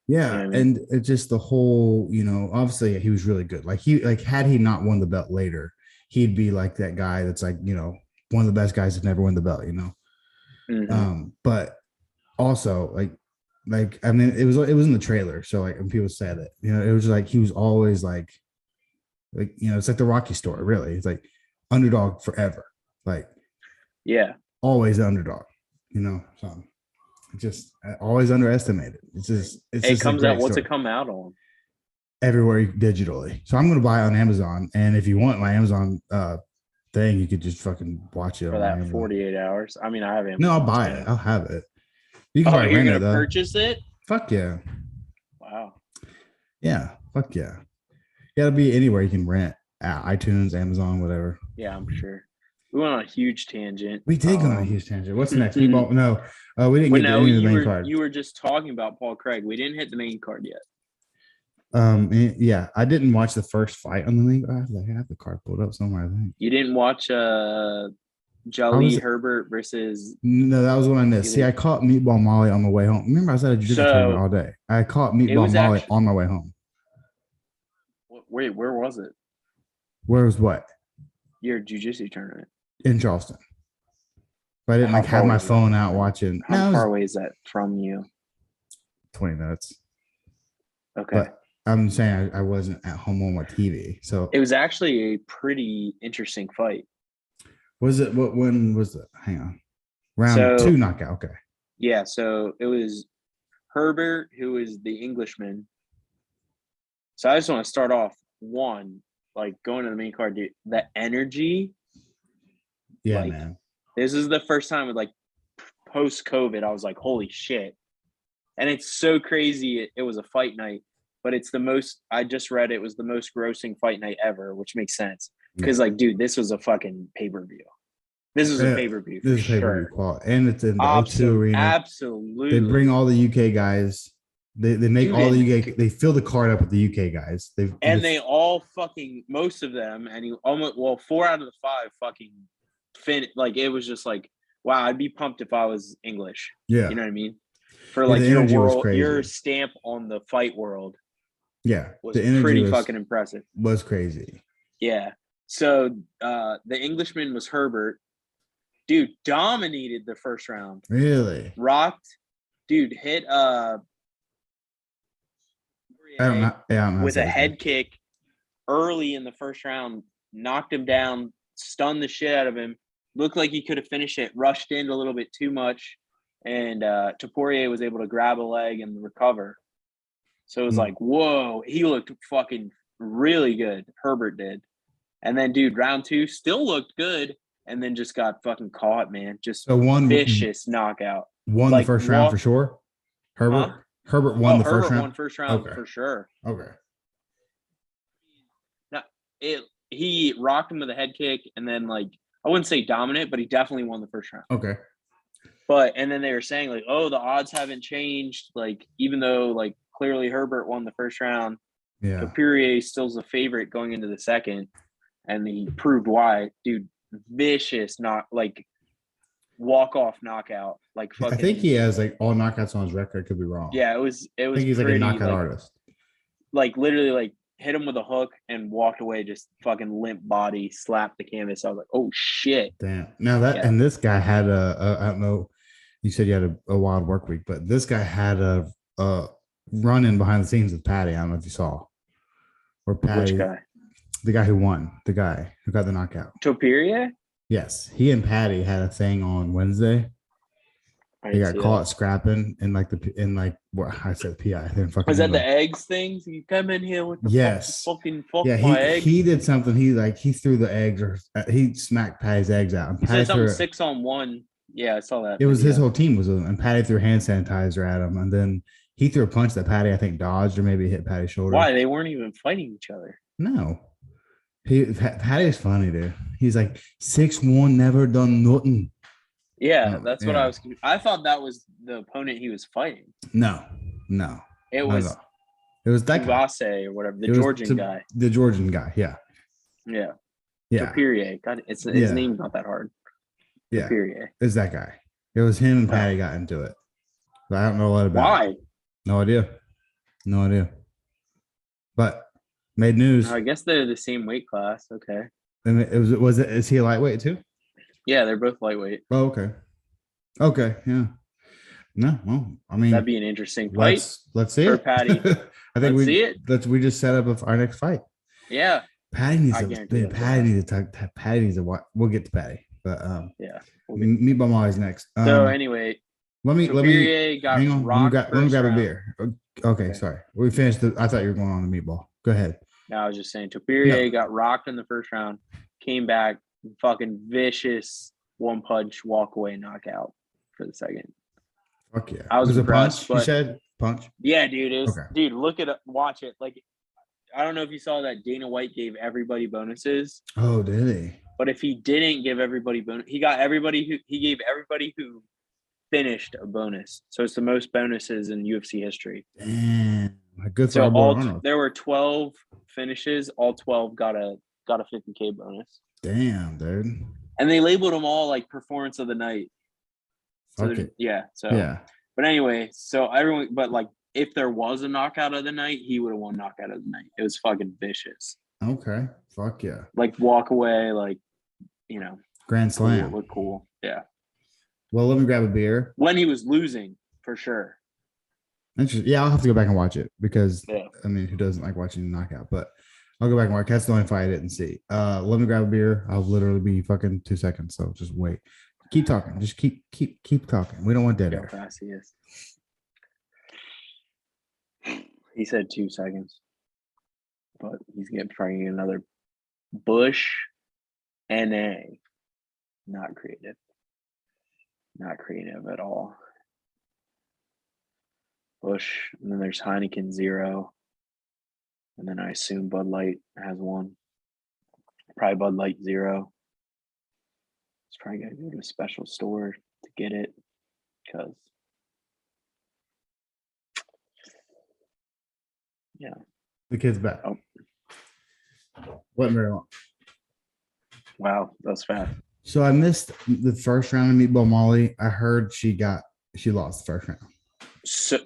Yeah. You know what I mean? And it's just the whole, obviously he was really good. Like had he not won the belt later, he'd be like that guy that's like, one of the best guys to never win the belt, But also I mean, it was in the trailer. So like when people said it, it was like he was always like it's like the Rocky story, really. It's like underdog forever. Like, yeah, always the underdog, So just always underestimated. It comes out. What's it come out on? Everywhere digitally. So I'm gonna buy it on Amazon. And if you want my Amazon thing, you could just fucking watch it for on that Amazon. 48 hours. I mean, I have Amazon. No, I'll buy it. I'll have it. You can you're rent gonna it, though. purchase it? Fuck yeah. Wow. Yeah. Fuck yeah. You gotta be anywhere you can rent. iTunes, Amazon, whatever. Yeah, I'm sure. We went on a huge tangent. We did go on a huge tangent. What's next? Meatball? No, we didn't get to any of the main card. You were just talking about Paul Craig. We didn't hit the main card yet. Yeah, I didn't watch the first fight on the main card. I have the card pulled up somewhere, I think. You didn't watch Jolly Herbert versus... No, that was what I missed. See, I caught Meatball Molly on the way home. Remember, I was at a jiu-jitsu tournament all day. I caught Meatball Molly on my way home. Wait, where was it? Where was what? Your jiu-jitsu tournament. In Charleston. But I didn't have my phone out watching. How far away is that from you? 20 minutes. Okay. But I'm saying I wasn't at home on my TV. So it was actually a pretty interesting fight. Was it when was it? Hang on. Round 2 knockout. Okay. Yeah, so it was Herbert, who is the Englishman. So I just want to start off going to the main card, dude. The energy. Yeah, man. This is the first time with post-COVID, I was like, holy shit. And it's so crazy. It was a fight night, but it's the most, I just read it was the most grossing fight night ever, which makes sense. Because dude, this was a fucking pay-per-view. This is a pay-per-view. This is pay-per-view quality. And it's in the O2 arena. Absolutely. They bring all the UK guys. They make all the UK. They fill the card up with the UK guys. They all fucking, most of them, and 4 out of the 5 fucking it was just like, wow, I'd be pumped if I was English. Yeah. You know what I mean? For your world, your stamp on the fight world. Yeah. Was pretty fucking impressive. Was crazy. Yeah. So the Englishman was Herbert. Dude, dominated the first round. Really? Rocked. Dude, hit with a head kick early in the first round, knocked him down, stunned the shit out of him. Looked like he could have finished it, rushed in a little bit too much, and Poirier was able to grab a leg and recover. So it was like, whoa, he looked fucking really good. Herbert did. And then, dude, round 2 still looked good, and then just got fucking caught, man. Just vicious knockout. Won the first round for sure? Herbert? Huh? Herbert won the first round? Won first round for sure. Okay. Now, he rocked him with a head kick, and then, I wouldn't say dominant, but he definitely won the first round. Okay. And then they were saying, the odds haven't changed. Even though, clearly Herbert won the first round, yeah, Poirier still's the favorite going into the second, and he proved why. Dude, vicious, walk-off knockout. I think he has, all knockouts on his record. Could be wrong. Yeah, it was I think he's a knockout artist. Literally, hit him with a hook and walked away, just fucking limp body, slapped the canvas. I was like, oh shit. Damn. Now and this guy had I don't know, you said you had a wild work week, but this guy had a run in behind the scenes with Patty. I don't know if you saw. Or Patty. Which guy? The guy who won. The guy who got the knockout. Poirier? Yes. He and Patty had a thing on Wednesday. I He didn't got see caught that. scrapping in like what I said PI. Then fucking Was that the English. eggs things? You come in here with the Yes. fuck Yeah, my eggs. he did something. He threw the eggs or he smacked Patty's eggs out. And He said Patty something threw 6-on-1. Yeah, I saw that it was his video. whole team was with him, and Patty threw hand sanitizer at him, and then he threw a punch that Patty I think dodged or maybe hit Patty's shoulder. Why? They weren't even fighting each other. No, Patty's funny, dude. He's like 6'1", never done nothing. Yeah, No, that's what yeah, I thought that was the opponent he was fighting. no, It not at was all. It was that guy. Tuvase or whatever, the It was Georgian guy. the Georgian guy. Yeah, Yeah. yeah, Topuria. God, his yeah, name's not that hard. yeah. Topuria. It's that guy. It was him and Oh. Patty got into it. But I don't know a lot about Why? it. No idea. No idea. But made news. I guess they're the same weight class. Okay. And is he a lightweight too? Yeah, they're both lightweight. Oh, okay. Okay, yeah. No, well, I mean, That'd be an interesting fight. Let's see for it. Patty. I think Let's see it. we just set up our next fight. Yeah. Patty needs I to guarantee that's Patty needs to talk. Patty needs to watch. We'll get to Patty, but yeah. Meatball Molly's next. So anyway, let me got hang on. rocked Let me grab a round. beer. Okay, sorry. We finished. I thought you were going on the meatball. Go ahead. No, I was just saying, Topuria got rocked in the first round, came back, fucking vicious one punch, walk away, knockout for the second. Fuck yeah! I was impressed. A punch? You said punch? Yeah, dude. It was, okay. Dude, look at it, watch it. Like, I don't know if you saw that Dana White gave everybody bonuses. Oh, did he? But if he didn't give everybody bonus, he gave everybody who finished a bonus. So it's the most bonuses in UFC history. Damn, good for so there were 12 finishes. All 12 got a 50K bonus. Damn, dude. And they labeled them all like performance of the night. So yeah. But anyway, so everyone, but like if there was a knockout of the night, he would have won knockout of the night. It was fucking vicious. Okay. Fuck yeah. Like walk away, like, grand slam. Look cool. Yeah. Well, let me grab a beer. When he was losing, for sure. Interesting. Yeah, I'll have to go back and watch it because I mean, who doesn't like watching the knockout? But I'll go back and watch. That's the only fight I didn't see. Let me grab a beer. I'll literally be fucking 2 seconds. So just wait. Keep talking. Just keep talking. We don't want dead air. How fast he is. He said 2 seconds, but he's trying another Bush NA. Not creative at all. Bush, and then there's Heineken 0, and then I assume Bud Light has one. Probably Bud Light 0. It's probably gotta go to a special store to get it, because yeah. The kid's back. Oh. Wasn't very long. Wow, that was fast. So I missed the first round of Meatball Molly. I heard she lost the first round. So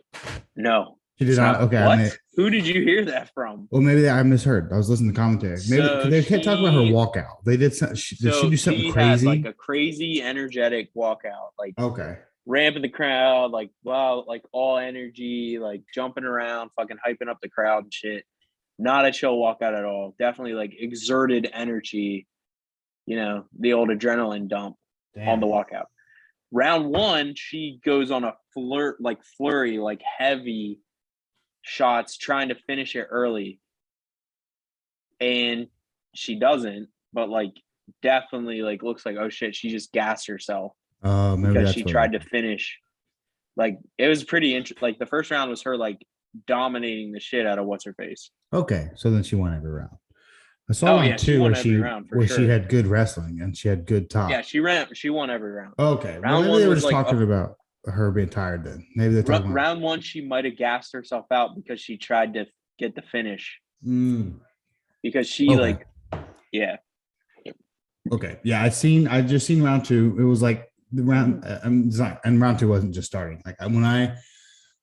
no. She did not. Okay. What? Who did you hear that from? Well, maybe I misheard. I was listening to commentary. Maybe they kept talking about her walkout. They did. Did she do something crazy? Had like a crazy, energetic walkout. Like okay. Ramping the crowd, like wow, like all energy, like jumping around, fucking hyping up the crowd and shit. Not a chill walkout at all. Definitely like exerted energy. The old adrenaline dump on the walkout. Round 1, she goes on a flurry, like heavy shots, trying to finish it early. And she doesn't, but like definitely like looks like, oh shit, she just gassed herself. Because she tried to finish. Like it was pretty interesting. Like the first round was her like dominating the shit out of what's her face. Okay, so then she won every round. I saw round 2 where she had good wrestling and she had good top. Yeah, she won every round. Okay, maybe they were just talking about her being tired. Then maybe they're talking round 1. She might have gassed herself out because she tried to get the finish. Because she yeah. Okay, yeah, I just seen round 2. It was like the round, and round 2 wasn't just starting. Like when I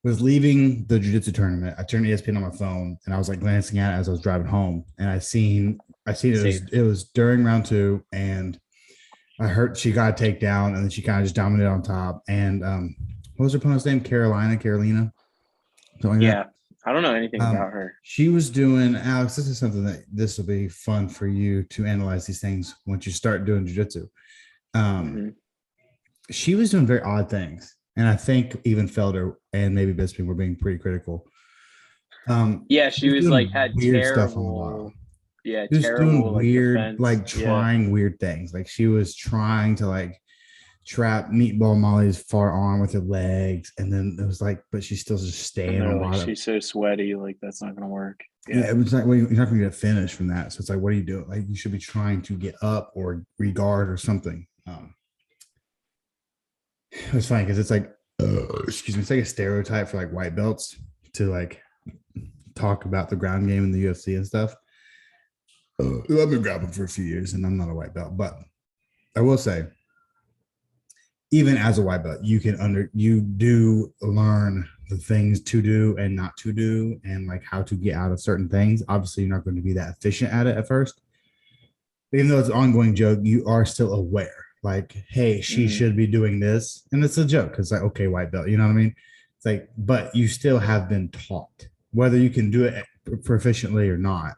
was leaving the jiu-jitsu tournament, I turned ESPN on my phone and I was like glancing at it as I was driving home, and I seen it was during round 2, and I heard she got a takedown and then she kind of just dominated on top. And what was her opponent's name? Carolina. Something like that. I don't know anything about her. She was doing, Alex, this is something that this will be fun for you to analyze these things once you start doing jiu-jitsu. She was doing very odd things. And I think even Felder and maybe Bisping were being pretty critical. Yeah, She she was was like doing had weird stuff on the bottom. terrible, yeah, She was doing terrible like weird, defense. like Yeah, trying weird things. Like she was trying to like trap Meatball Molly's far arm with her legs, and then it was like, but she's still just and staying they're on like, bottom. she's so sweaty, like that's not gonna work. Yeah, Yeah, it was like, well, you're not going to get a finish from that. So it's like, what are you doing? Like, you should be trying to get up or regard or something. It was funny because it's like, excuse me, it's like a stereotype for like white belts to like talk about the ground game in the UFC and stuff. I've been grappling for a few years and I'm not a white belt, but I will say, even as a white belt, you do learn the things to do and not to do, and like how to get out of certain things. Obviously, you're not going to be that efficient at it at first. Even though it's an ongoing joke, you are still aware. Like, hey, she should be doing this, and it's a joke. It's like, okay, white belt, you know what I mean? It's like, but you still have been taught whether you can do it proficiently or not.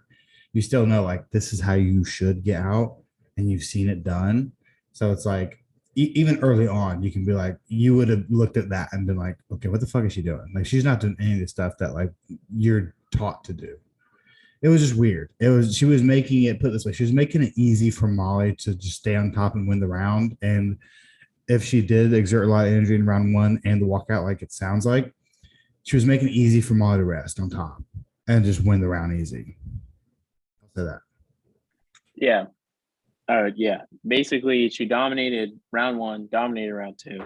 You still know like this is how you should get out, and you've seen it done. So it's like even early on, you can be like, you would have looked at that and been like, okay, what the fuck is she doing? Like, she's not doing any of the stuff that like you're taught to do. It was just weird. She was making it, put it this way, she was making it easy for Molly to just stay on top and win the round. And if she did exert a lot of energy in round one and the walkout, like it sounds like, she was making it easy for Molly to rest on top and just win the round easy. I'll say that. yeah. Yeah. Basically, she dominated round one, dominated round two,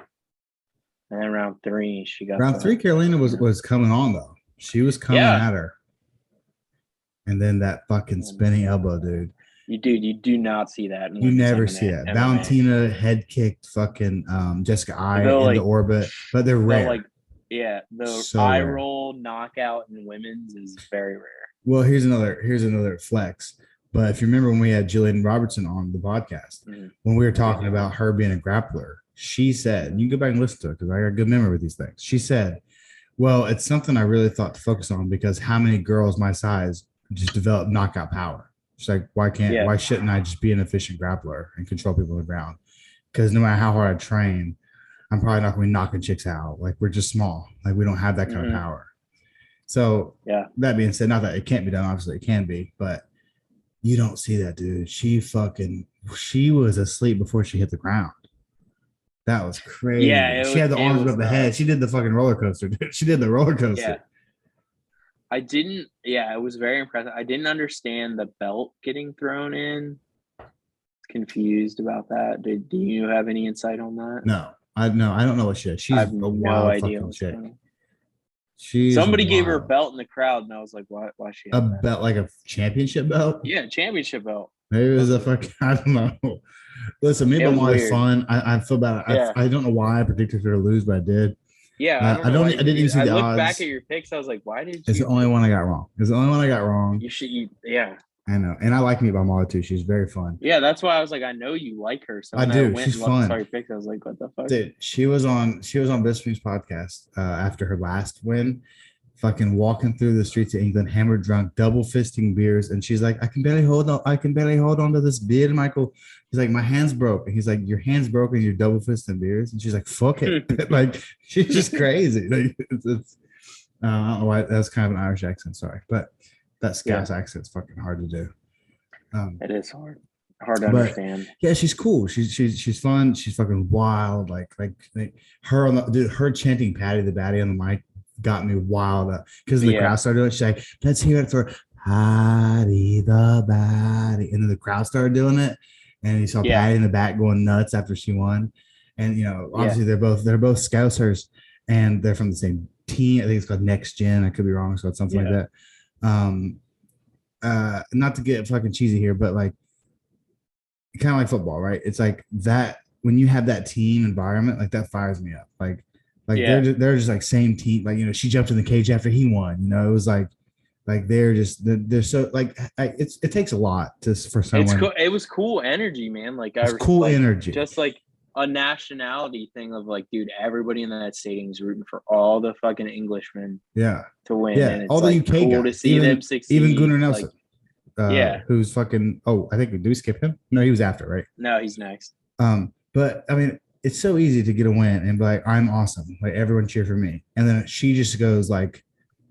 and then round three, she got Round three, Carolina was coming on though. She was coming at her. And then that fucking spinning elbow, dude. You do not see that. You never see that. Valentina head kicked fucking Jessica I into like, orbit, but they're rare. Like, yeah, the eye roll knockout in women's is very rare. Well, here's another flex. But if you remember when we had Jillian Robertson on the podcast, when we were talking about her being a grappler, she said, you can go back and listen to it because I got a good memory with these things. She said, well, it's something I really thought to focus on because how many girls my size just develop knockout power? She's like, why shouldn't I just be an efficient grappler and control people on the ground? Because no matter how hard I train, I'm probably not going to be knocking chicks out. Like, we're just small. Like, we don't have that kind of power. So that being said, not that it can't be done, obviously it can be, but you don't see that, dude. She was asleep before she hit the ground. That was crazy. Yeah, she had the arms above the head. She did the fucking roller coaster, dude. She did the roller coaster. Yeah. It was very impressive. I didn't understand the belt getting thrown in. Confused about that. Do you have any insight on that? No, I don't know what she is. She's a wild fucking chick. Somebody gave her a belt in the crowd, and I was like, "Why? She a belt, like a championship belt?" Yeah, championship belt. Maybe it was a fucking. I don't know. Listen, maybe I'm always fun. I feel bad. I don't know why I predicted her to lose, but I did. Yeah, I didn't even see the odds. I looked back at your picks. I was like, "Why did you?" It's the only one I got wrong. You should eat. Yeah. I know, and I like Meatball Molly too. She's very fun. Yeah, that's why I was like, I know you like her. So I do. She's fun. Saw your picks, I was like, what the fuck? Dude, she was on Bisping's podcast after her last win, fucking walking through the streets of England, hammered drunk, double fisting beers, and she's like, I can barely hold on to this beer, Michael. He's like, my hand's broken. He's like, your hand's broken, you're double fisting beers, and she's like, fuck it. Like, she's just crazy. Like, it's I don't know why that's kind of an Irish accent. Sorry, but that Scouse accent's fucking hard to do. It is hard to understand. Yeah, she's cool. She's fun. She's fucking wild. Like her on the dude, her chanting Patty the Batty on the mic got me wild up because the crowd started doing it. She's like, let's hear it for Patty the Batty. And then the crowd started doing it. And you saw Patty in the back going nuts after she won. And you know, obviously they're both Scousers and they're from the same team. I think it's called Next Gen. I could be wrong, so it's something like that. Not to get fucking cheesy here, but like kind of like football, right? It's like that when you have that team environment, like that fires me up. Like they're just like same team. Like, you know, she jumped in the cage after he won. You know, it was like they're so like it takes a lot for someone. It's cool. It was cool energy, man. Like cool energy, just like a nationality thing of like, dude, everybody in that stadium is rooting for all the fucking Englishmen to win. Yeah, and it's all the like UK cool guys, to see them succeed. Even Gunnar Nelson, who's fucking. Oh, I think do we skip him? No, he was after, right? No, he's next. But I mean, it's so easy to get a win and be like, I'm awesome. Like everyone cheer for me. And then she just goes like,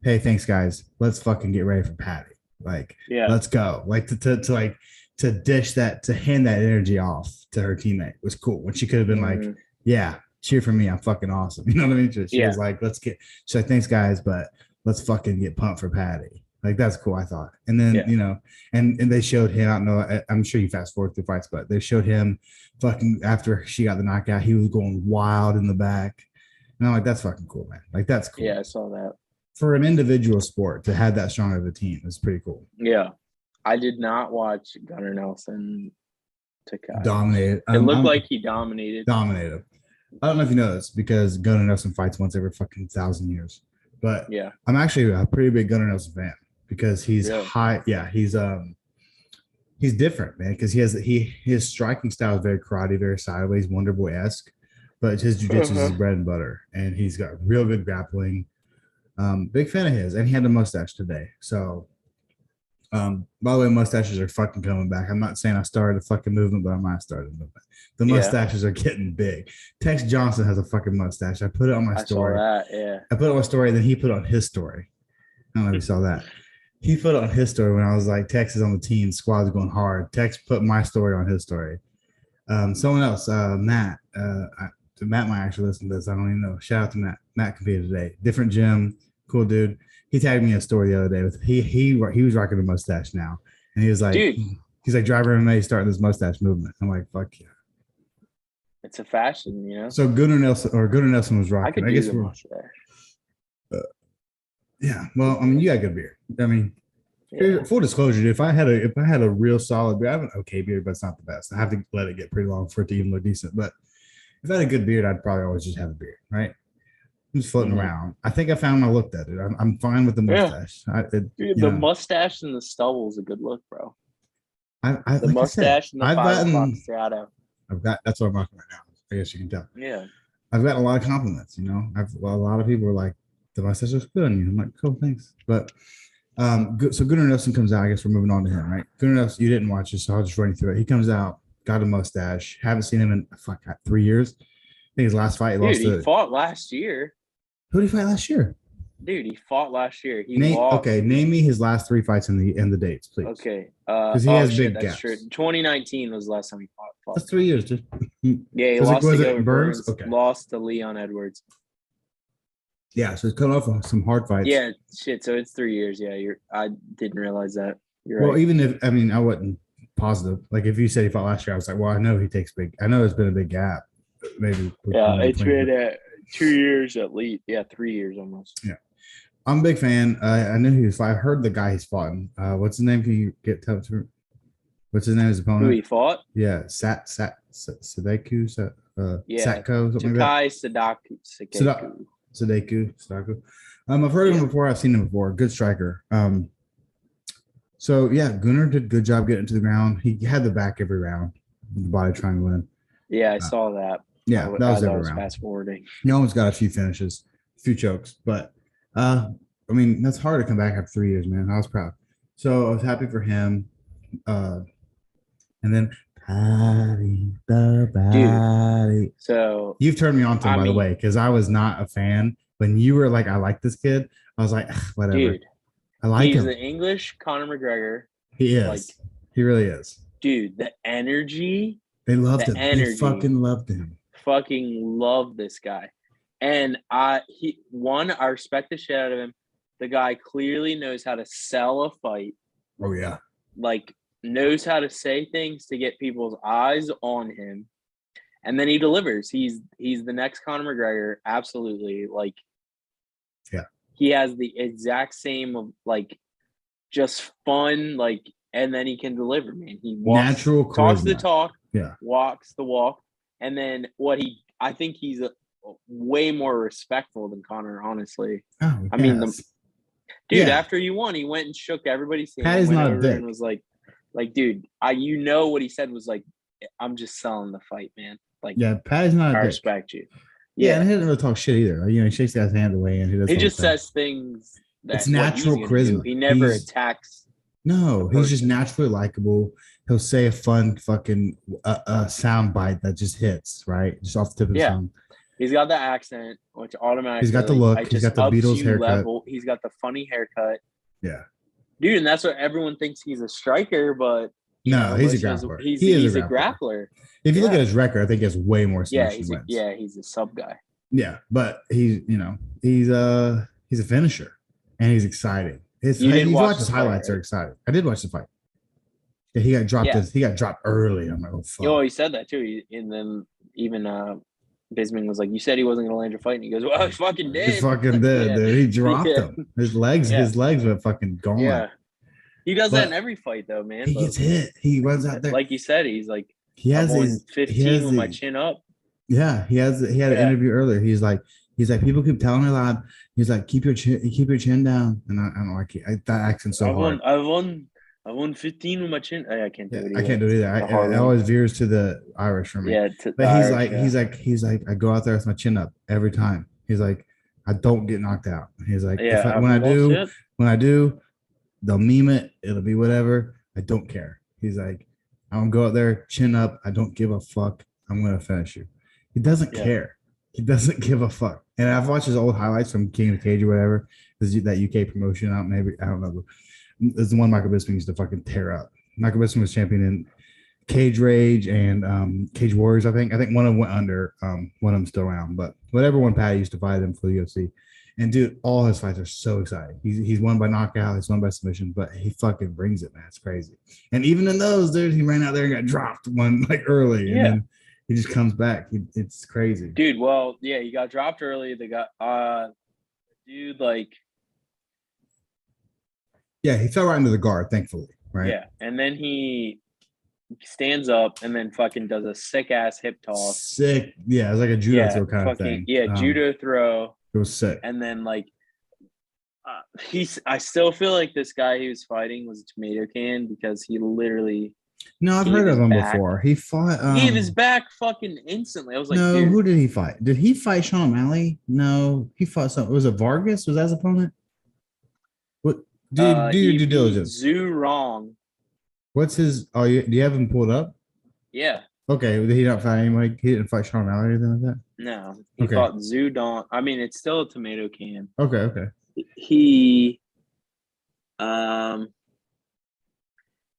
hey, thanks guys. Let's fucking get ready for Patty. Like, Yeah. let's go. Like to like to dish that, to hand that energy off to her teammate was cool. When she could have been like, yeah, cheer for me. I'm fucking awesome. You know what I mean? She was like, she's like, thanks guys, but let's fucking get pumped for Patty. Like that's cool, I thought. And then you know, and they showed him. I don't know. I'm sure you fast forward through fights, but they showed him fucking after she got the knockout. He was going wild in the back, and I'm like, that's fucking cool, man. Like that's cool. Yeah, I saw that. For an individual sport to have that strong of a team is pretty cool. Yeah, I did not watch Gunnar Nelson dominated. It looked like he dominated. Dominated. I don't know if you know this because Gunnar Nelson fights once every fucking 1,000 years. But yeah, I'm actually a pretty big Gunnar Nelson fan because he's high. Yeah, he's different, man. Because his striking style is very karate, very sideways, Wonder Boy-esque. But his jiu-jitsu is his bread and butter, and he's got real good grappling. Big fan of his, and he had a mustache today. So, by the way, mustaches are fucking coming back. I'm not saying I started a fucking movement, but I might have started a movement. The mustaches are getting big. Tex Johnson has a fucking mustache. I put it on my story. I saw that, yeah. I put it on my story, then he put it on his story. I don't know if you saw that. He put it on his story when I was like, Tex is on the team, squad's going hard. Tex put my story on his story. Someone else, Matt. Matt might actually listen to this. I don't even know. Shout out to Matt. Matt competed today. Different gym, cool dude. He tagged me a story the other day with he was rocking a mustache now, and he was like, dude, he's like DriverMMA starting this mustache movement. I'm like, fuck yeah. It's a fashion, you know. So Gunnar Nelson was rocking. I guess we're. Yeah, well, I mean, you got good beard. I mean, full disclosure, dude, if I had a real solid beard, I have an okay beard, but it's not the best. I have to let it get pretty long for it to even look decent. But if I had a good beard, I'd probably always just have a beard, right? I'm just floating around. I think I found my look, dude. I'm fine with the mustache. The mustache and the stubble is a good look, bro. The mustache and the 5 o'clock shadow. That's what I'm rocking right now. I guess you can tell. Yeah. I've gotten a lot of compliments, you know. A lot of people are like, the mustache looks good on you. I'm like, cool, thanks. But so Gunnar Nelson comes out. I guess we're moving on to him, right? Gunnar Nelson, you didn't watch this, so I'll just run you through it. He comes out, got a mustache. Haven't seen him in 3 years. I think his last fight, he fought last year. Who did he fight last year? Dude, he fought last year. Name me his last 3 fights and the dates, please. Okay. Because he has big gaps. True. 2019 was the last time he fought. That's 3 years, dude. Yeah, he lost to Burns. Okay. Lost to Leon Edwards. Yeah, so he's coming off of some hard fights. Yeah, shit. So it's 3 years. Yeah, I didn't realize that. You're well, right. Even if I wasn't positive. Like if you said he fought last year, I was like, well, I know it's been a big gap. Maybe. Yeah, it's been 2 years at least. Yeah, 3 years almost. Yeah. I'm a big fan. I knew he was. I heard the guy he's fought. What's his name? Can you tell to? What's his name? His opponent. Who he fought? Yeah, Sadeku. Yeah, Satko, something like that. Sadeku. I've heard of him before. I've seen him before. Good striker. So yeah, Gunnar did a good job getting to the ground. He had the back every round, with the body trying to win. Yeah, I saw that. Yeah, that was every round. Fast forwarding. He almost got a few finishes, a few chokes, but I mean that's hard to come back after 3 years, man. I was proud. So I was happy for him. And then Patty, the body. Dude, so you've turned me on to him, by the way, because I was not a fan. When you were like, I like this kid, I was like, whatever. Dude, I like him. He's the English Conor McGregor. He is. Like, he really is. Dude, the energy. They loved him. They fucking loved him. Fucking love this guy. And I respect the shit out of him. The guy clearly knows how to sell a fight. Oh yeah. Like knows how to say things to get people's eyes on him. And then he delivers. He's the next Conor McGregor. Absolutely. Like, yeah. He has the exact same of like just fun, like, and then he can deliver, man. He natural charisma. Talks the talk, yeah, walks the walk. And then I think he's way more respectful than Conor, honestly. Oh, I mean, dude, after you won, he went and shook everybody's hand. Patty's not a dick. And was like, dude, what he said was like, I'm just selling the fight, man. Like, yeah, Patty's not a dick. I respect you. Yeah, and he doesn't really talk shit either. You know, he shakes his hand away and he just says things. It's natural charisma. He never attacks. No, he's just person. naturally likable. He'll say a fun fucking sound bite that just hits, right? Just off the tip of his Yeah. tongue. He's got the accent, which He's got the automatically I look. He's just got the ups Beatles you haircut. level. He's got the funny haircut. Yeah. Dude, and that's what everyone thinks he's a striker, but No, he's a listeners, grappler. he's He is a a grappler. grappler. If you look at Yeah. his record, I think he has way more Yeah, submission wins. he's a sub guy. Yeah, but he's a finisher, and he's exciting. You didn't You watch watch the his fight, highlights right? are exciting. I did watch the fight. Yeah, he got dropped. Yeah. He got dropped early. I'm like, oh fuck. He said that too. And then even Bisman was like, "You said he wasn't going to land your fight," and he goes, "Well, he fucking did." He fucking did, Yeah. dude. He dropped Yeah. him. His legs were fucking gone. Yeah, he does But that in every fight, though, man. he gets hit. He runs out there. Like you said, he's like, He "I'm has on his 15 with my chin up." Yeah, he had an interview earlier. He's like people keep telling me a lot. He's like, keep your chin down, and I don't like it. That accent's so hard. I won 15 with my chin. I can't do it. I can't do it either. It always veers to the Irish for me. Yeah, but he's like, I go out there with my chin up every time. He's like, I don't get knocked out. He's like, when I do, they'll meme it. It'll be whatever. I don't care. He's like, I'm gonna go out there, chin up. I don't give a fuck. I'm gonna finish you. He doesn't care. He doesn't give a fuck. And I've watched his old highlights from King of the Cage or whatever. That UK promotion out, maybe I don't know. It's the one Michael Bisping used to fucking tear up. Michael Bisping was champion in Cage Rage and Cage Warriors. I think one of them went under. One of them still around, but whatever one Patty used to fight him for the UFC. And dude, all his fights are so exciting. He's won by knockout, he's won by submission, but he fucking brings it, man. It's crazy. And even in those, dude, he ran out there and got dropped one like early, and then he just comes back. It's crazy, dude. Well, yeah, he got dropped early. They got dude, like, yeah, he fell right into the guard, thankfully, right? Yeah, and then he stands up and then fucking does a sick ass hip toss. Sick, yeah, it's like a judo throw kind of thing. Yeah, judo throw. It was sick. And then like, I still feel like this guy he was fighting was a tomato can because he literally. No, I've heard of him before. He fought. Gave his back fucking instantly. I was like, no, dude. Who did he fight? Did he fight Sean O'Malley? No, he fought some. Was it Vargas? Was that his opponent? What? Do your due diligence. Zhu Rong. What's his? Oh, do you have him pulled up? Yeah. Okay. Did he not fight anybody? He didn't fight Sean O'Malley or anything like that? No. He fought Zhu Dong. I mean, it's still a tomato can. Okay. He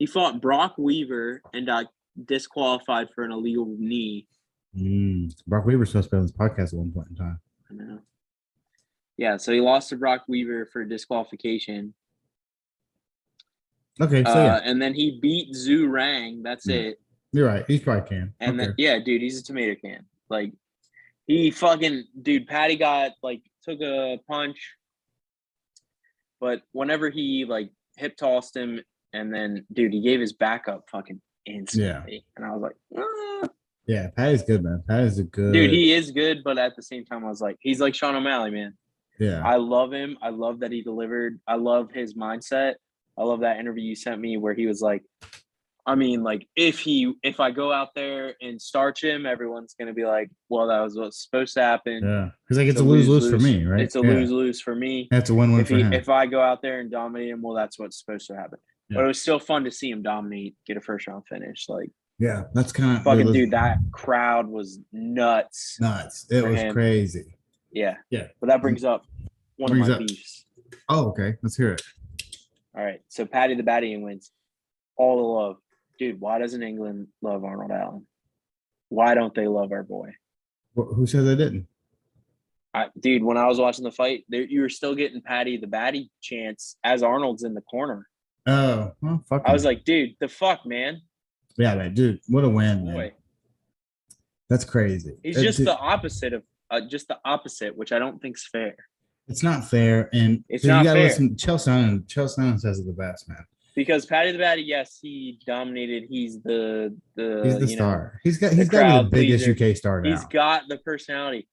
fought Brock Weaver and got disqualified for an illegal knee. Brock Weaver was supposed to be on this podcast at one point in time. I know. Yeah, so he lost to Brock Weaver for disqualification. Okay, so and then he beat Zhu Rang. That's it. You're right. He's probably can. And then dude, he's a tomato can. Like, he fucking Patty took a punch, but whenever he like hip tossed him, and then dude, he gave his back up fucking instantly. And I was like, ah. Yeah, Patty's good, man. Patty's a good dude. He is good, but at the same time, I was like, he's like Sean O'Malley, man. Yeah, I love him. I love that he delivered. I love his mindset. I love that interview you sent me where he was like, I mean, like, if I go out there and starch him, everyone's gonna be like, well, that was what's supposed to happen. Yeah, because like it's a lose-lose for me, right? It's a lose-lose for me. That's a win-win for him. If I go out there and dominate him, well, that's what's supposed to happen. Yeah. But it was still fun to see him dominate, get a first-round finish. Like, yeah, that's kind of fucking dude. That crowd was nuts. It was crazy. Yeah. But that brings up one of my beefs. Oh, okay. Let's hear it. All right. So Paddy the Batty wins. All the love. Dude, why doesn't England love Arnold Allen? Why don't they love our boy? Who said they didn't? Dude, when I was watching the fight, you were still getting Paddy the Batty chants as Arnold's in the corner. Oh, well, fuck. I was like, dude, the fuck, man. Yeah, man, dude, what a win, man. That's crazy. He's just the opposite of which I don't think's fair. It's not fair, and it's not fair. Listen, Chael Sonnen says it the best, man. Because Paddy the Batty, yes, he dominated. He's the star. He's got to be the biggest UK star now. He's got the personality.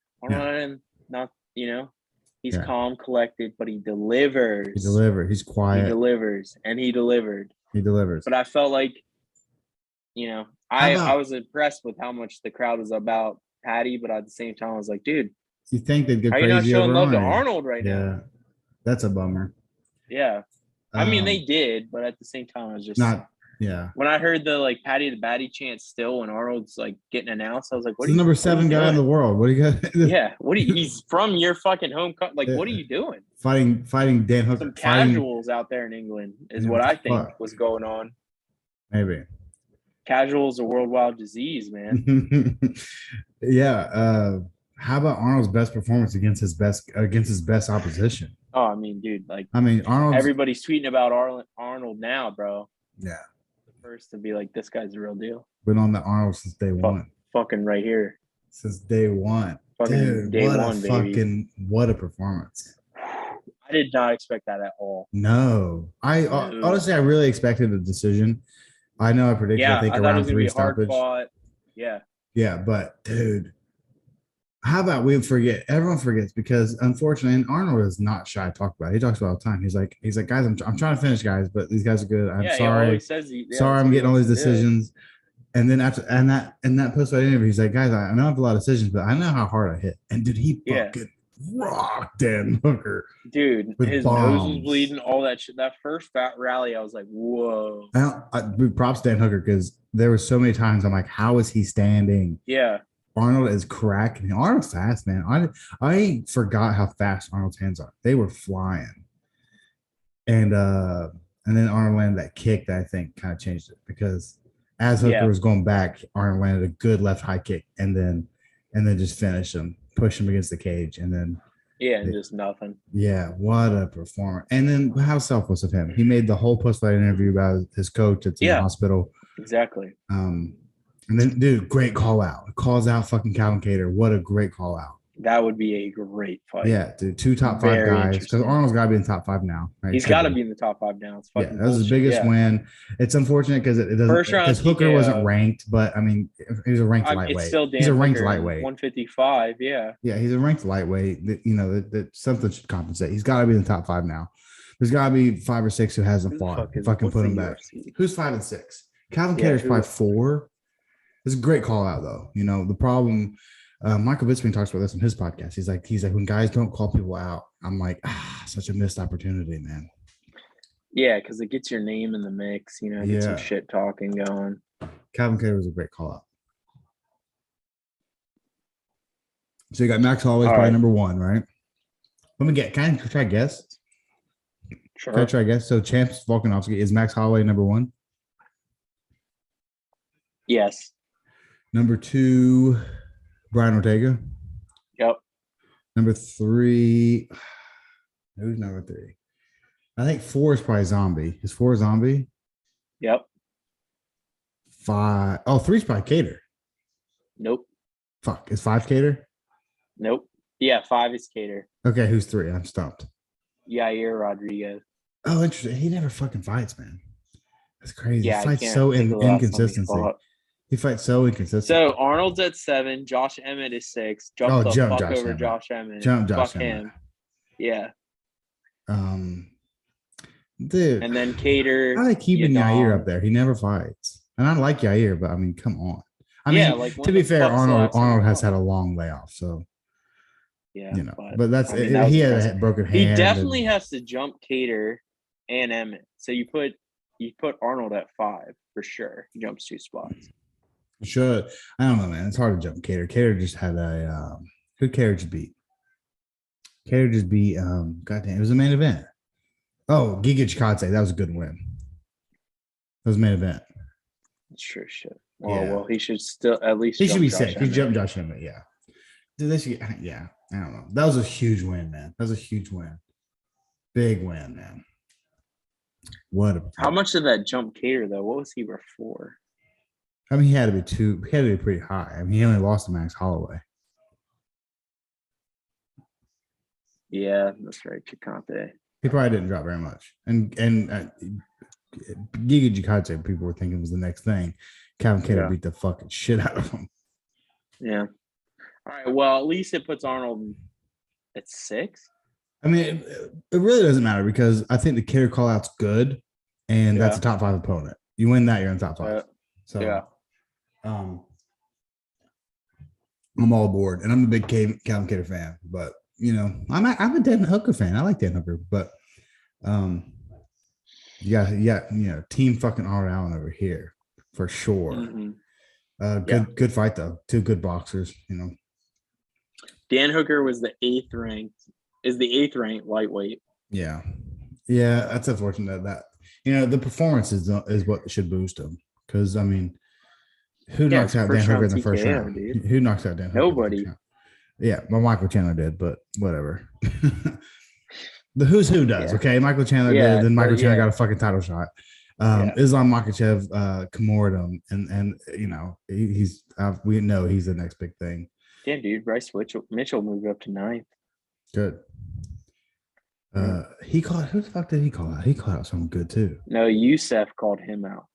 He's calm, collected, but he delivers. He's quiet. He delivers, and he delivered. But I felt like, I was impressed with how much the crowd was about Paddy, but at the same time, I was like, dude, you think they'd get crazy? Are you not showing love to Arnold right now? Yeah, that's a bummer. Yeah. I mean, they did, but at the same time, I was just not. Yeah. When I heard the like Patty the Batty chant still when Arnold's like getting announced, I was like, "What?" He's the number 7 guy in the world. What do you got? Yeah, what? He's from your fucking home country. Like, what are you doing? Fighting Dan Hooker. Some casuals out there in England is what I think was going on. Maybe. Casuals a worldwide disease, man. Yeah. How about Arnold's best performance against his best opposition? Oh, I mean, dude, like, everybody's tweeting about Arnold now, bro. Yeah. The first to be like, this guy's the real deal. Been on the Arnold since day one. Fucking right here. Since day one. Fucking dude, day one, baby. What a performance. I did not expect that at all. No. Honestly, I really expected a decision. I know I predicted, I think, around 3 stoppage. Yeah. Yeah, but dude, how about we forget? Everyone forgets because unfortunately, and Arnold is not shy to talk about it. He talks about it all the time. He's like, guys, I'm trying to finish, guys, but these guys are good. I'm sorry. Sorry, I'm getting all these decisions. And then after that post-fight interview, he's like, guys, I know I have a lot of decisions, but I know how hard I hit. And did he fucking rock Dan Hooker? Dude, his nose was bleeding, all that shit. That first rally, I was like, whoa. Props Dan Hooker, because there were so many times I'm like, how is he standing? Yeah. Arnold is cracking. Arnold's fast, man. I forgot how fast Arnold's hands are. They were flying. And then Arnold landed that kick that I think kind of changed it, because as Hooker was going back, Arnold landed a good left high kick and then just finished him, push him against the cage, and then just nothing. Yeah, what a performer. And then how selfless of him. He made the whole post-fight interview about his coach that's in the hospital. Exactly. And then, dude, great call out. Calls out fucking Calvin Kattar. What a great call out. That would be a great fight. Yeah, dude. 2 top 5 guys. Because Arnold's got to be in the top 5 now. Right? He's got to be in the top 5 now. It's that was his biggest win. It's unfortunate because it doesn't. Because Hooker wasn't ranked, but I mean, he was a ranked lightweight. It's still he's a ranked lightweight. 155. Yeah. Yeah, he's a ranked lightweight. That something should compensate. He's got to be in the top 5 now. There's got to be 5 or 6 who hasn't fought. Fucking put him back. Who's 5 and 6? Calvin Kattar's probably 4. It's a great call out, though. You know, the problem, Michael Bisping talks about this on his podcast. He's like, when guys don't call people out, I'm like, such a missed opportunity, man. Yeah, because it gets your name in the mix, you know, get some shit talking going. Calvin Kattar was a great call out. So you got Max Holloway probably number 1, right? Let me get, can I try to guess? Sure. Can I try to guess? So Champs Volkanovski, is Max Holloway number 1? Yes. Number 2, Brian Ortega. Yep. Number 3, who's number 3? I think 4 is probably Zombie. Is 4 Zombie? Yep. 5. Oh, 3 is probably Kattar. Nope. Fuck. Is 5 Kattar? Nope. Yeah, 5 is Kattar. Okay, who's 3? I'm stumped. Yair Rodriguez. Oh, interesting. He never fucking fights, man. That's crazy. Yeah, he fights so inconsistency. He fights so inconsistent. So Arnold's at 7. Josh Emmett is 6. Jump over Josh Emmett. Jump Josh Emmett. Him. Yeah. Dude. And then Kattar. How are they keeping Yair up there? He never fights. And I like Yair, but I mean, come on. I mean, like, to be fair, Arnold has had a long layoff, so yeah. You know, but that's he had a broken hand. He definitely has to jump Kattar and Emmett. So you put Arnold at 5 for sure. He jumps 2 spots. Should. I don't know, man. It's hard to jump Kattar. Kattar just had a who Kattar just beat? Kattar just beat goddamn, it was a main event. Oh, Giga Chikadze. That was a good win. That was a main event. Sure shit. Well, he should still at least he should be sick. He jumped Josh Emmett, yeah. Dude, they should get, yeah. I don't know. That was a huge win, man. That was a huge win. Big win, man. How much did that jump Kattar though? What was he before? I mean, he had to be pretty high. I mean, he only lost to Max Holloway. Yeah, that's right. Chikadze. He probably didn't drop very much. And Giga Chikadze, people were thinking was the next thing. Calvin Kattar beat the fucking shit out of him. Yeah. All right. Well, at least it puts Arnold at 6. I mean, it really doesn't matter because I think the Kattar call out's good, and that's a top 5 opponent. You win that, you're in top 5. So yeah. I'm all aboard, and I'm a big Calvin Kattar fan. But you know, I'm a Dan Hooker fan. I like Dan Hooker, but team fucking Arnold Allen over here for sure. Mm-hmm. Good fight though. Two good boxers, Dan Hooker was the 8th ranked lightweight. Yeah, that's unfortunate that the performance is what should boost him, because I mean, who knocks out Dan Hooker in the first round? Dude. Who knocks out Dan Hooker? Nobody. Yeah, well, Michael Chandler did, but whatever. The who's who does, okay? Michael Chandler did, then Michael Chandler got a fucking title shot. Islam Makhachev Kamored him, and we know he's the next big thing. Damn, dude, Bryce Mitchell moved up to 9th. Good. He called. Who the fuck did he call out? He called out someone good too. No, Youssef called him out.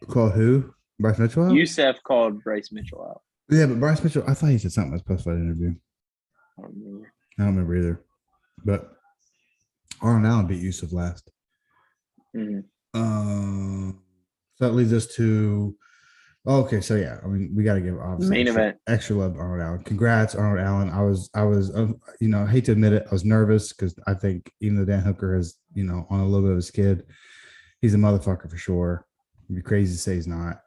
Called who? Bryce Mitchell out? Youssef called Bryce Mitchell out. Yeah, but Bryce Mitchell, I thought he said something in his post-fight interview. I don't remember. I don't remember either. But Arnold Allen beat Youssef last. Mm-hmm. So that leads us to. Okay, so yeah, I mean, we got to give obviously extra love to Arnold Allen. Congrats, Arnold Allen. I was, I hate to admit it, I was nervous because I think even though Dan Hooker is, on a little bit of a skid, he's a motherfucker for sure. It'd be crazy to say he's not.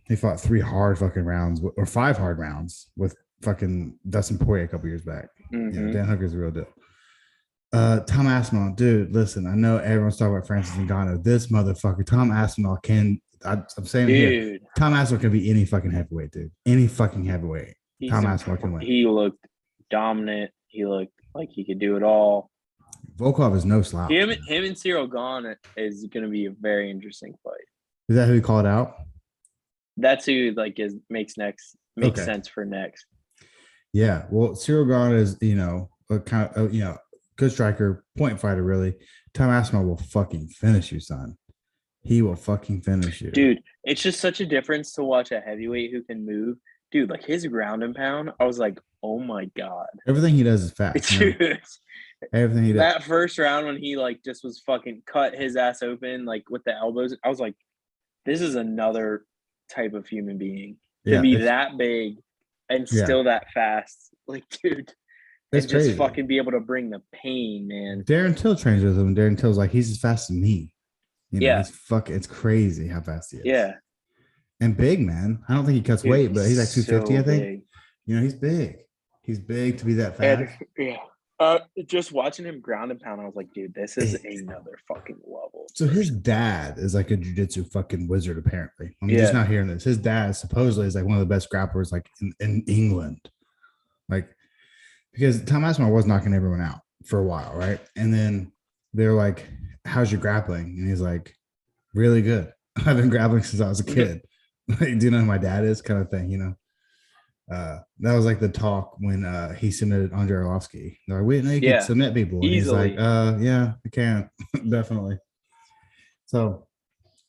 He fought 3 hard fucking rounds or 5 hard rounds with fucking Dustin Poirier a couple years back. Mm-hmm. Dan Hooker's the real deal. Tom Aspinall, dude, listen, I know everyone's talking about Francis Ngannou. This motherfucker, Tom Aspinall I'm saying dude, here, Tom Aspinall can be any fucking heavyweight, dude. Any fucking heavyweight. Tom Aspinall can win. He looked dominant. He looked like he could do it all. Volkov is no slouch. Him and Cyril Gane is going to be a very interesting fight. Is that who he called out? That's who makes sense for next. Yeah, well, Cyril Gane is a kind of good striker, point fighter. Really, Tom Aspinall will fucking finish you, son. He will fucking finish you. Dude, it's just such a difference to watch a heavyweight who can move. Dude, like his ground and pound, I was like, oh my God. Everything he does is fast. Dude. Everything he does. That first round when he just was fucking cut his ass open with the elbows, I was like, this is another type of human being. To be that big and still that fast. Like, dude. It's crazy. Just fucking be able to bring the pain, man. Darren Till trains with him. Darren Till's like, he's as fast as me. It's crazy how fast he is. Yeah. And big, man. I don't think he cuts weight, but he's like 250, I think. Big. He's big. He's big to be that fast. Just watching him ground and pound, I was like, dude, this is another fucking level. So his dad is like a jiu-jitsu fucking wizard, apparently. I'm just not hearing this. His dad supposedly is like one of the best grapplers like in England. Like, because Tom Aspinall was knocking everyone out for a while, right? And then they're like, how's your grappling? And he's like, really good. I've been grappling since I was a kid. Like, do you know who my dad is? Kind of thing, that was like the talk when he submitted Andre Arlovsky. They're like, wait, no, you can submit people. And easily. He's like, yeah, I can. Definitely. So,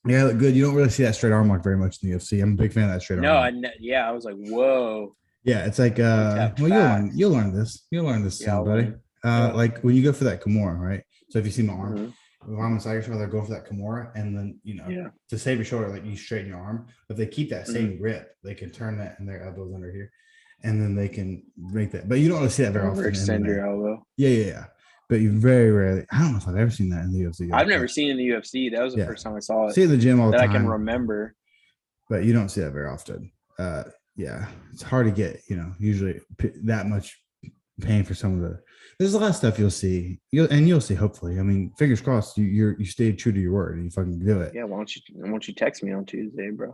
yeah, look good. You don't really see that straight arm lock very much in the UFC. I'm a big fan of that straight arm lock. I was like, whoa. Yeah, it's like, you'll learn this. You'll learn this soon, buddy. Like when you go for that Kimura, right? So if you see my arm, if I'm inside your shoulder, go for that Kimura, and then to save your shoulder, like you straighten your arm. But if they keep that same grip, they can turn that and their elbows under here, and then they can make that. But you don't really see that very often. Extend your elbow. Yeah. But you very rarely. I don't know if I've ever seen that in the UFC. I've never seen it in the UFC. That was the first time I saw it. See it in the gym all the time. That I can remember. But you don't see that very often. It's hard to get. Usually that much pain for some of the. There's a lot of stuff you'll see. You'll see. Hopefully, I mean, fingers crossed. You stay true to your word and you fucking do it. Yeah. Why don't you text me on Tuesday, bro?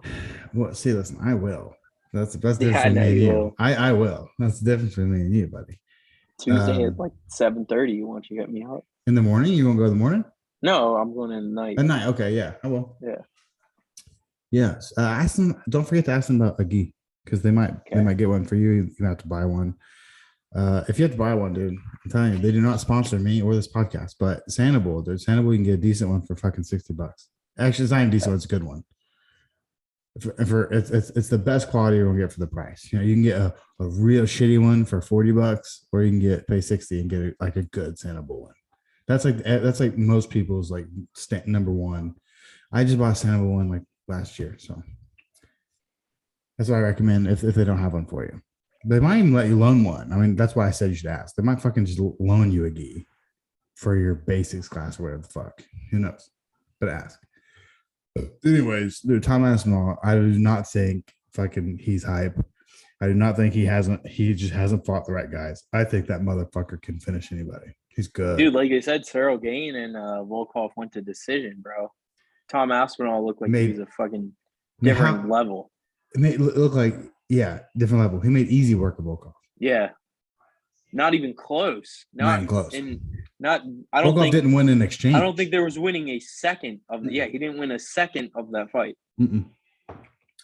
Well, see, listen, I will. That's the best difference between me and you. I will. That's the difference between me and you, buddy. Tuesday at like 7:30. Why don't you get me out in the morning? You gonna go in the morning? No, I'm going in the night. At night. Okay. Yeah, I will. Yeah. Yes. Ask them. Don't forget to ask them about a gi because they might get one for you. You have to buy one. If you have to buy one, dude, I'm telling you, they do not sponsor me or this podcast, but Sandoval, dude, Sandoval, you can get a decent one for fucking $60. Actually, it's not even decent. It's a good one. It's the best quality you're gonna get for the price. You can get a real shitty one for $40, or you can pay $60 and get like a good Sandoval one. That's like most people's like number one. I just bought a Sandoval one like last year, so that's what I recommend if they don't have one for you. They might even let you loan one. I mean, that's why I said you should ask. They might fucking just loan you a gi for your basics class or whatever the fuck. Who knows? but ask. Anyways, dude, Tom Aspinall, I do not think fucking he's hype. I do not think he just hasn't fought the right guys. I think that motherfucker can finish anybody. He's good. Dude, like I said, Cyril Gain and Volkov went to decision, bro. Tom Aspinall looked like he was a fucking different level. It made it look like, different level. He made easy work of Volkov. Yeah. Not even close. Not even close. I don't Volkov think didn't win an exchange. I don't think there was winning a second of the. Yeah, he didn't win a second of that fight. No,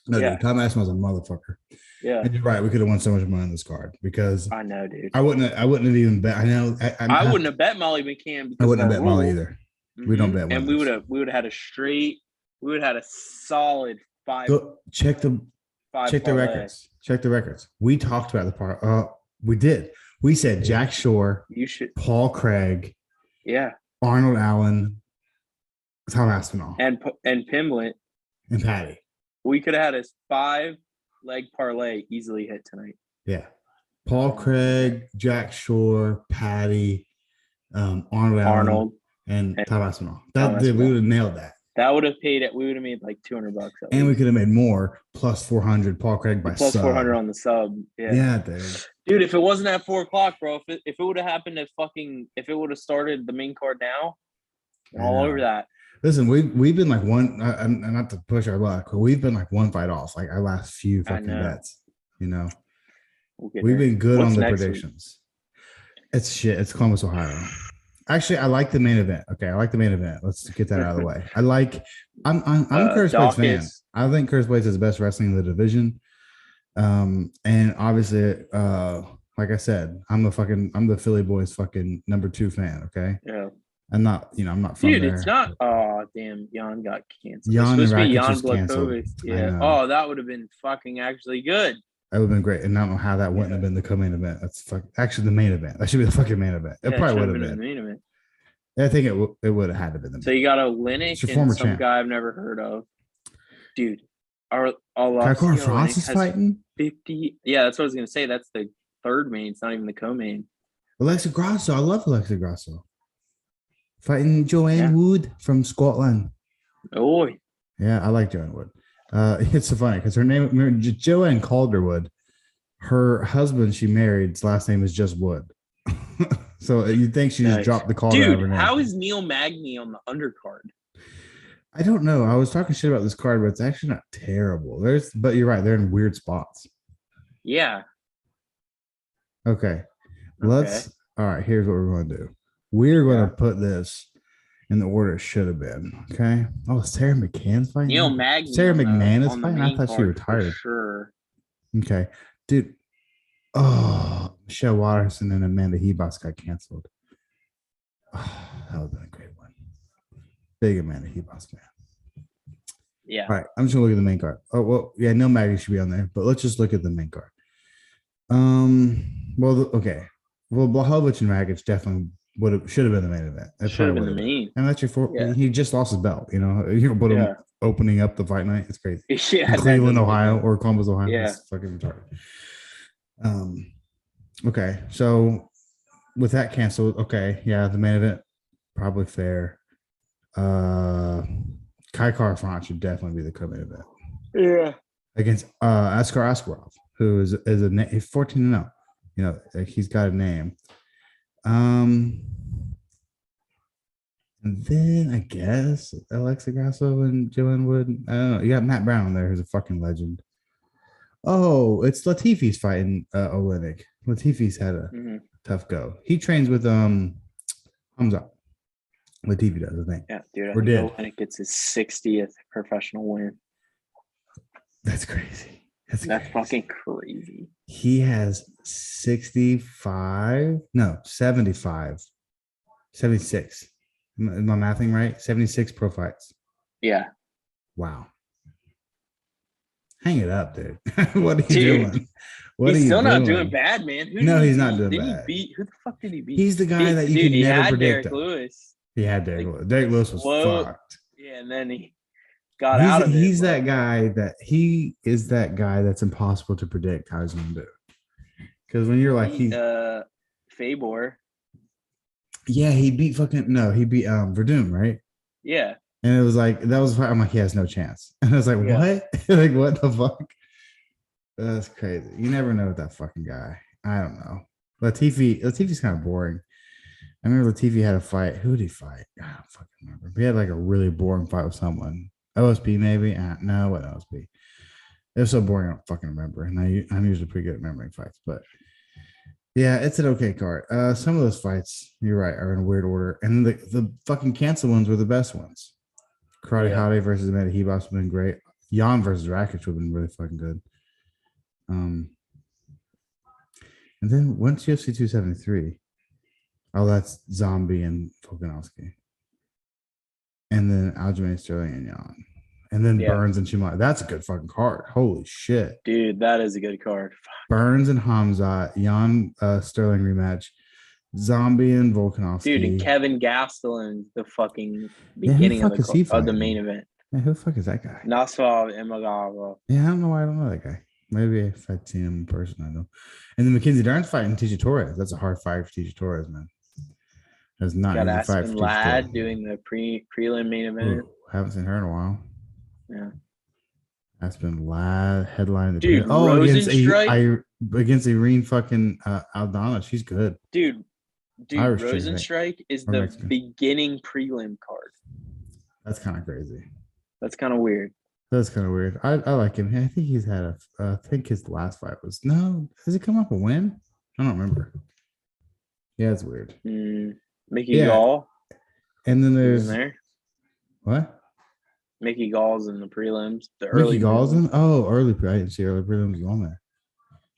dude, Tom Aspinall's a motherfucker. Yeah, and you're right. We could have won so much money on this card because I know, dude. I wouldn't have even bet. I know. I wouldn't have bet Molly McCann. I wouldn't have bet Molly either. Mm-hmm. We don't bet. And we would have had a straight. We would have had a solid 5. Check the records. Check the records. We talked about the part. We did. We said Jack Shore, Paul Craig, Arnold Allen, Tom Aspinall, and Pimblett and Patty. We could have had a 5-leg parlay easily hit tonight. Yeah, Paul Craig, Jack Shore, Patty, Arnold Allen, and Tom Aspinall. We would have nailed that. That would have paid it. We would have made like $200. And we could have made more plus 400. Paul Craig by plus sub. 400 on the sub. Yeah, dude. Dude, if it wasn't at 4:00, bro, if it would have happened if it would have started the main card now, all over that. Listen, we've been like one, not to push our luck, but we've been like one fight off, like our last few fucking bets. You know, we've been good on the predictions. It's shit. It's Columbus, Ohio. Actually, I like the main event. Okay, I like the main event. Let's get that out of the way. I'm Curtis Blades fan. I think Curtis Blades is the best wrestling in the division. And obviously, like I said, I'm the Philly boys fucking number 2 fan. Okay. Yeah. I'm not from Dude, there. It's not. Oh, damn. Jan got canceled. Jan it's supposed to be Rakic Jan Blachowicz. Yeah. Oh, that would have been fucking actually good. That would have been great. And I don't know how that wouldn't have been the co-main event. That's actually the main event. That should be the fucking main event. It probably would have been. The main event. I think it would have had to be the main. So you got a Linux and some guy I've never heard of. Dude. Kaikor France is fighting? 50. Yeah, that's what I was going to say. That's the third main. It's not even the co-main. Alexa Grasso. I love Alexa Grasso. Fighting Joanne Wood from Scotland. Oh. Yeah, I like Joanne Wood. It's so funny because her name, Joanne Calderwood, her husband she married's last name is just Wood. So you'd think she just dropped the Calder. Dude, how is Neil Magny on the undercard? I don't know. I was talking shit about this card, but it's actually not terrible. But you're right. They're in weird spots. Yeah. Okay. All right. Here's what we're going to do. We're going to put this in the order it should have been. Okay. Oh, Sarah McCann's fighting? Neil Magny. Sarah McMahon is fighting? I thought she retired. Sure. Okay. Dude. Oh, Michelle Watterson and Amanda Hebos got canceled. Oh, that would have been a great one. Big Amanda Hebos fan. Yeah. All right. I'm just going to look at the main card. Oh, well, yeah, Neil Magny should be on there, but let's just look at the main card. Okay. Well, Blachowicz and Rakic definitely should have been the main event. That should have been the main. And that's he just lost his belt. You know, you put him opening up the fight night. It's crazy. Yeah, in Cleveland, Ohio, or Columbus, Ohio. Yeah, it's fucking retarded. Okay, so with that canceled, the main event probably fair. Kaikar France should definitely be the co-main event. Yeah, against Askar Askarov, who is he's 14-0. You know, like he's got a name. And then I guess Alexa Grasso and Joanne Wood. I don't know. You got Matt Brown there, who's a fucking legend. Oh, it's Latifi's fighting Olenek. Latifi's had a tough go. He trains with Hamza. Latifi does, I think. Yeah, dude. Olenek gets his 60th professional win. That's crazy. That's fucking crazy. He has 75. No, 75. 76. Am I mathing right? 76 pro fights. Yeah. Wow. Hang it up, dude. What are you doing? He's still not doing bad, man. He's not doing bad. Who the fuck did he beat? He's the guy that you can never predict. Derek Lewis. He had Derek Lewis. Derek Lewis was fucked. Yeah, and then he got out of it. He's that guy that's impossible to predict how he's going to do. Because when you're like, Fabor. Yeah, he beat Verdum, right? Yeah. And it was like that was. I'm like, he has no chance. And I was like, Yeah. what? Like, what the fuck? That's crazy. You never know with that fucking guy. I don't know. Latifi's kind of boring. I remember Latifi had a fight. Who did he fight? I don't fucking remember. He had like a really boring fight with someone. OSP maybe? No, what OSP? It was so boring. I don't fucking remember. And I'm usually pretty good at remembering fights, but yeah, it's an okay card. Some of those fights, you're right, are in a weird order, and the fucking cancel ones were the best ones. Karate Hade versus Meta Hebos would have been great. Jan versus Rakic would have been really fucking good. And then once UFC 273, oh, that's Zombie and Volkanovski. And then Aljamain Sterling and Jan. And then Burns and Shimai. That's a good fucking card. Holy shit. Dude, that is a good card. Burns and Hamza, Jan Sterling rematch, Zombie and Volkanovski. Dude, and Kevin Gastelum, the fucking beginning of the main event. Yeah, who the fuck is that guy? Nassau Imagawa. Yeah, I don't know why I don't know that guy. Maybe if I'd seen him in person, I know. And then Mackenzie Dern's fighting Tisha Torres. That's a hard fight for Tisha Torres, man. That's not got easy fight for Aspen Tisha Ladd Torres. doing the prelim main event. Ooh, haven't seen her in a while. Yeah. Aspen Ladd headline. Dude, against Irene fucking Aldana. She's good. Dude, Irish Rosenstrike is the Mexican. beginning prelim card. That's kind of crazy. That's kind of weird. That's kind of weird. I like him. I think he's had I think his last fight was has he come up a win? I don't remember. Yeah, it's weird. Mickey Gall. And then there's there. What? Mickey Gall's in the prelims. The Mickey early Gall's prelims. in? Oh, I didn't see early prelims was on there.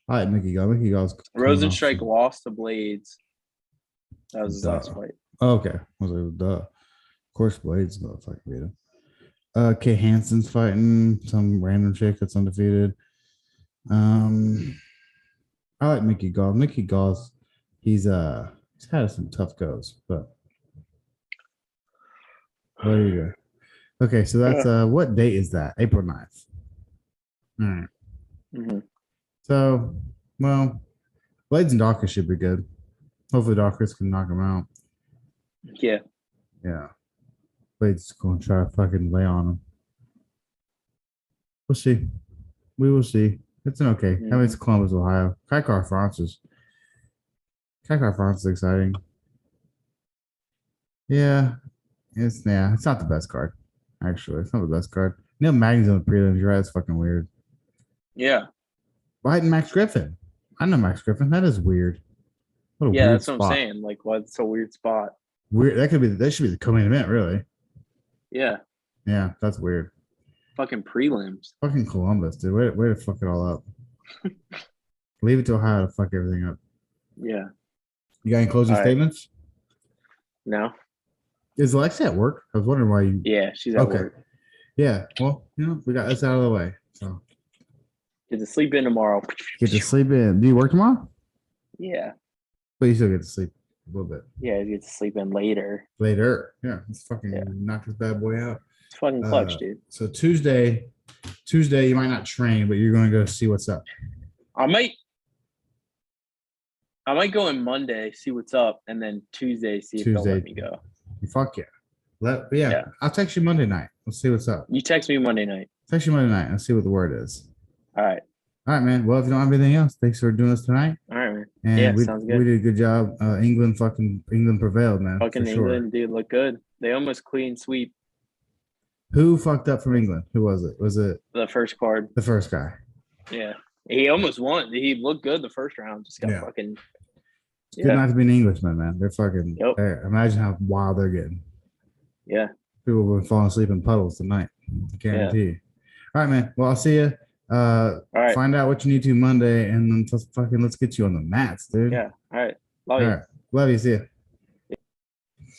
I like Mickey Gall. Mickey Gall's Rosenstrike lost to Blades. That was his last fight. Oh, okay. I was like, duh. Of course, Blades motherfucker beat him. Kay Hansen's fighting some random chick that's undefeated. I like Mickey Gall. Mickey Gall's he's had some tough goes, but there you go. Okay, so that's what date is that? April 9th. All right. Mm-hmm. So, well, Blades and Dawkins should be good. Hopefully Dawkins can knock him out. Yeah. Yeah. Blades is going to try to fucking lay on him. We'll see. We will see. It's an okay. I mean, it's Columbus, Ohio. Kaikar France is exciting. Yeah. It's not the best card. Actually, it's not the best card. Neil Magny's on the prelims. You're right. It's fucking weird. Yeah. Fighting Max Griffin. I know Max Griffin. That is weird. What a weird that's spot. What I'm saying. Like, what's a weird spot? Weird. That should be the co-main event, really. Yeah. Yeah, that's weird. Fucking prelims. Fucking Columbus, dude. Way to fuck it all up. Leave it to Ohio to fuck everything up. Yeah. You got any closing statements? No. Is Alexia at work? I was wondering why you. Yeah, she's at work. Yeah. Well, we got this out of the way. So get to sleep in tomorrow. Get to sleep in. Do you work tomorrow? Yeah. But you still get to sleep a little bit. Yeah, you get to sleep in later. Yeah. Let's fucking knock this bad boy out. It's fucking clutch, dude. So Tuesday, you might not train, but you're going to go see what's up. I might go in Monday, see what's up, and then Tuesday, see if they'll let me go. Fuck yeah. I'll text you Monday night. Let's see what's up. You text me Monday night. Text you Monday night. Let's see what the word is. All right, man. Well, if you don't have anything else, thanks for doing this tonight. All right, man. And sounds good. We did a good job. England prevailed, man. Fucking England, dude, look good. They almost clean sweep. Who fucked up from England? Who was it? Was it the first card? The first guy. Yeah, he almost won. He looked good the first round. Just got fucking. It's good not to be an Englishman, man. They're fucking. Yep. Imagine how wild they're getting. Yeah. People have been falling asleep in puddles tonight. I guarantee you. All right, man. Well, I'll see you. All right. Find out what you need to Monday, and then let's get you on the mats, dude. Yeah. All right. Love you. Love you. See you.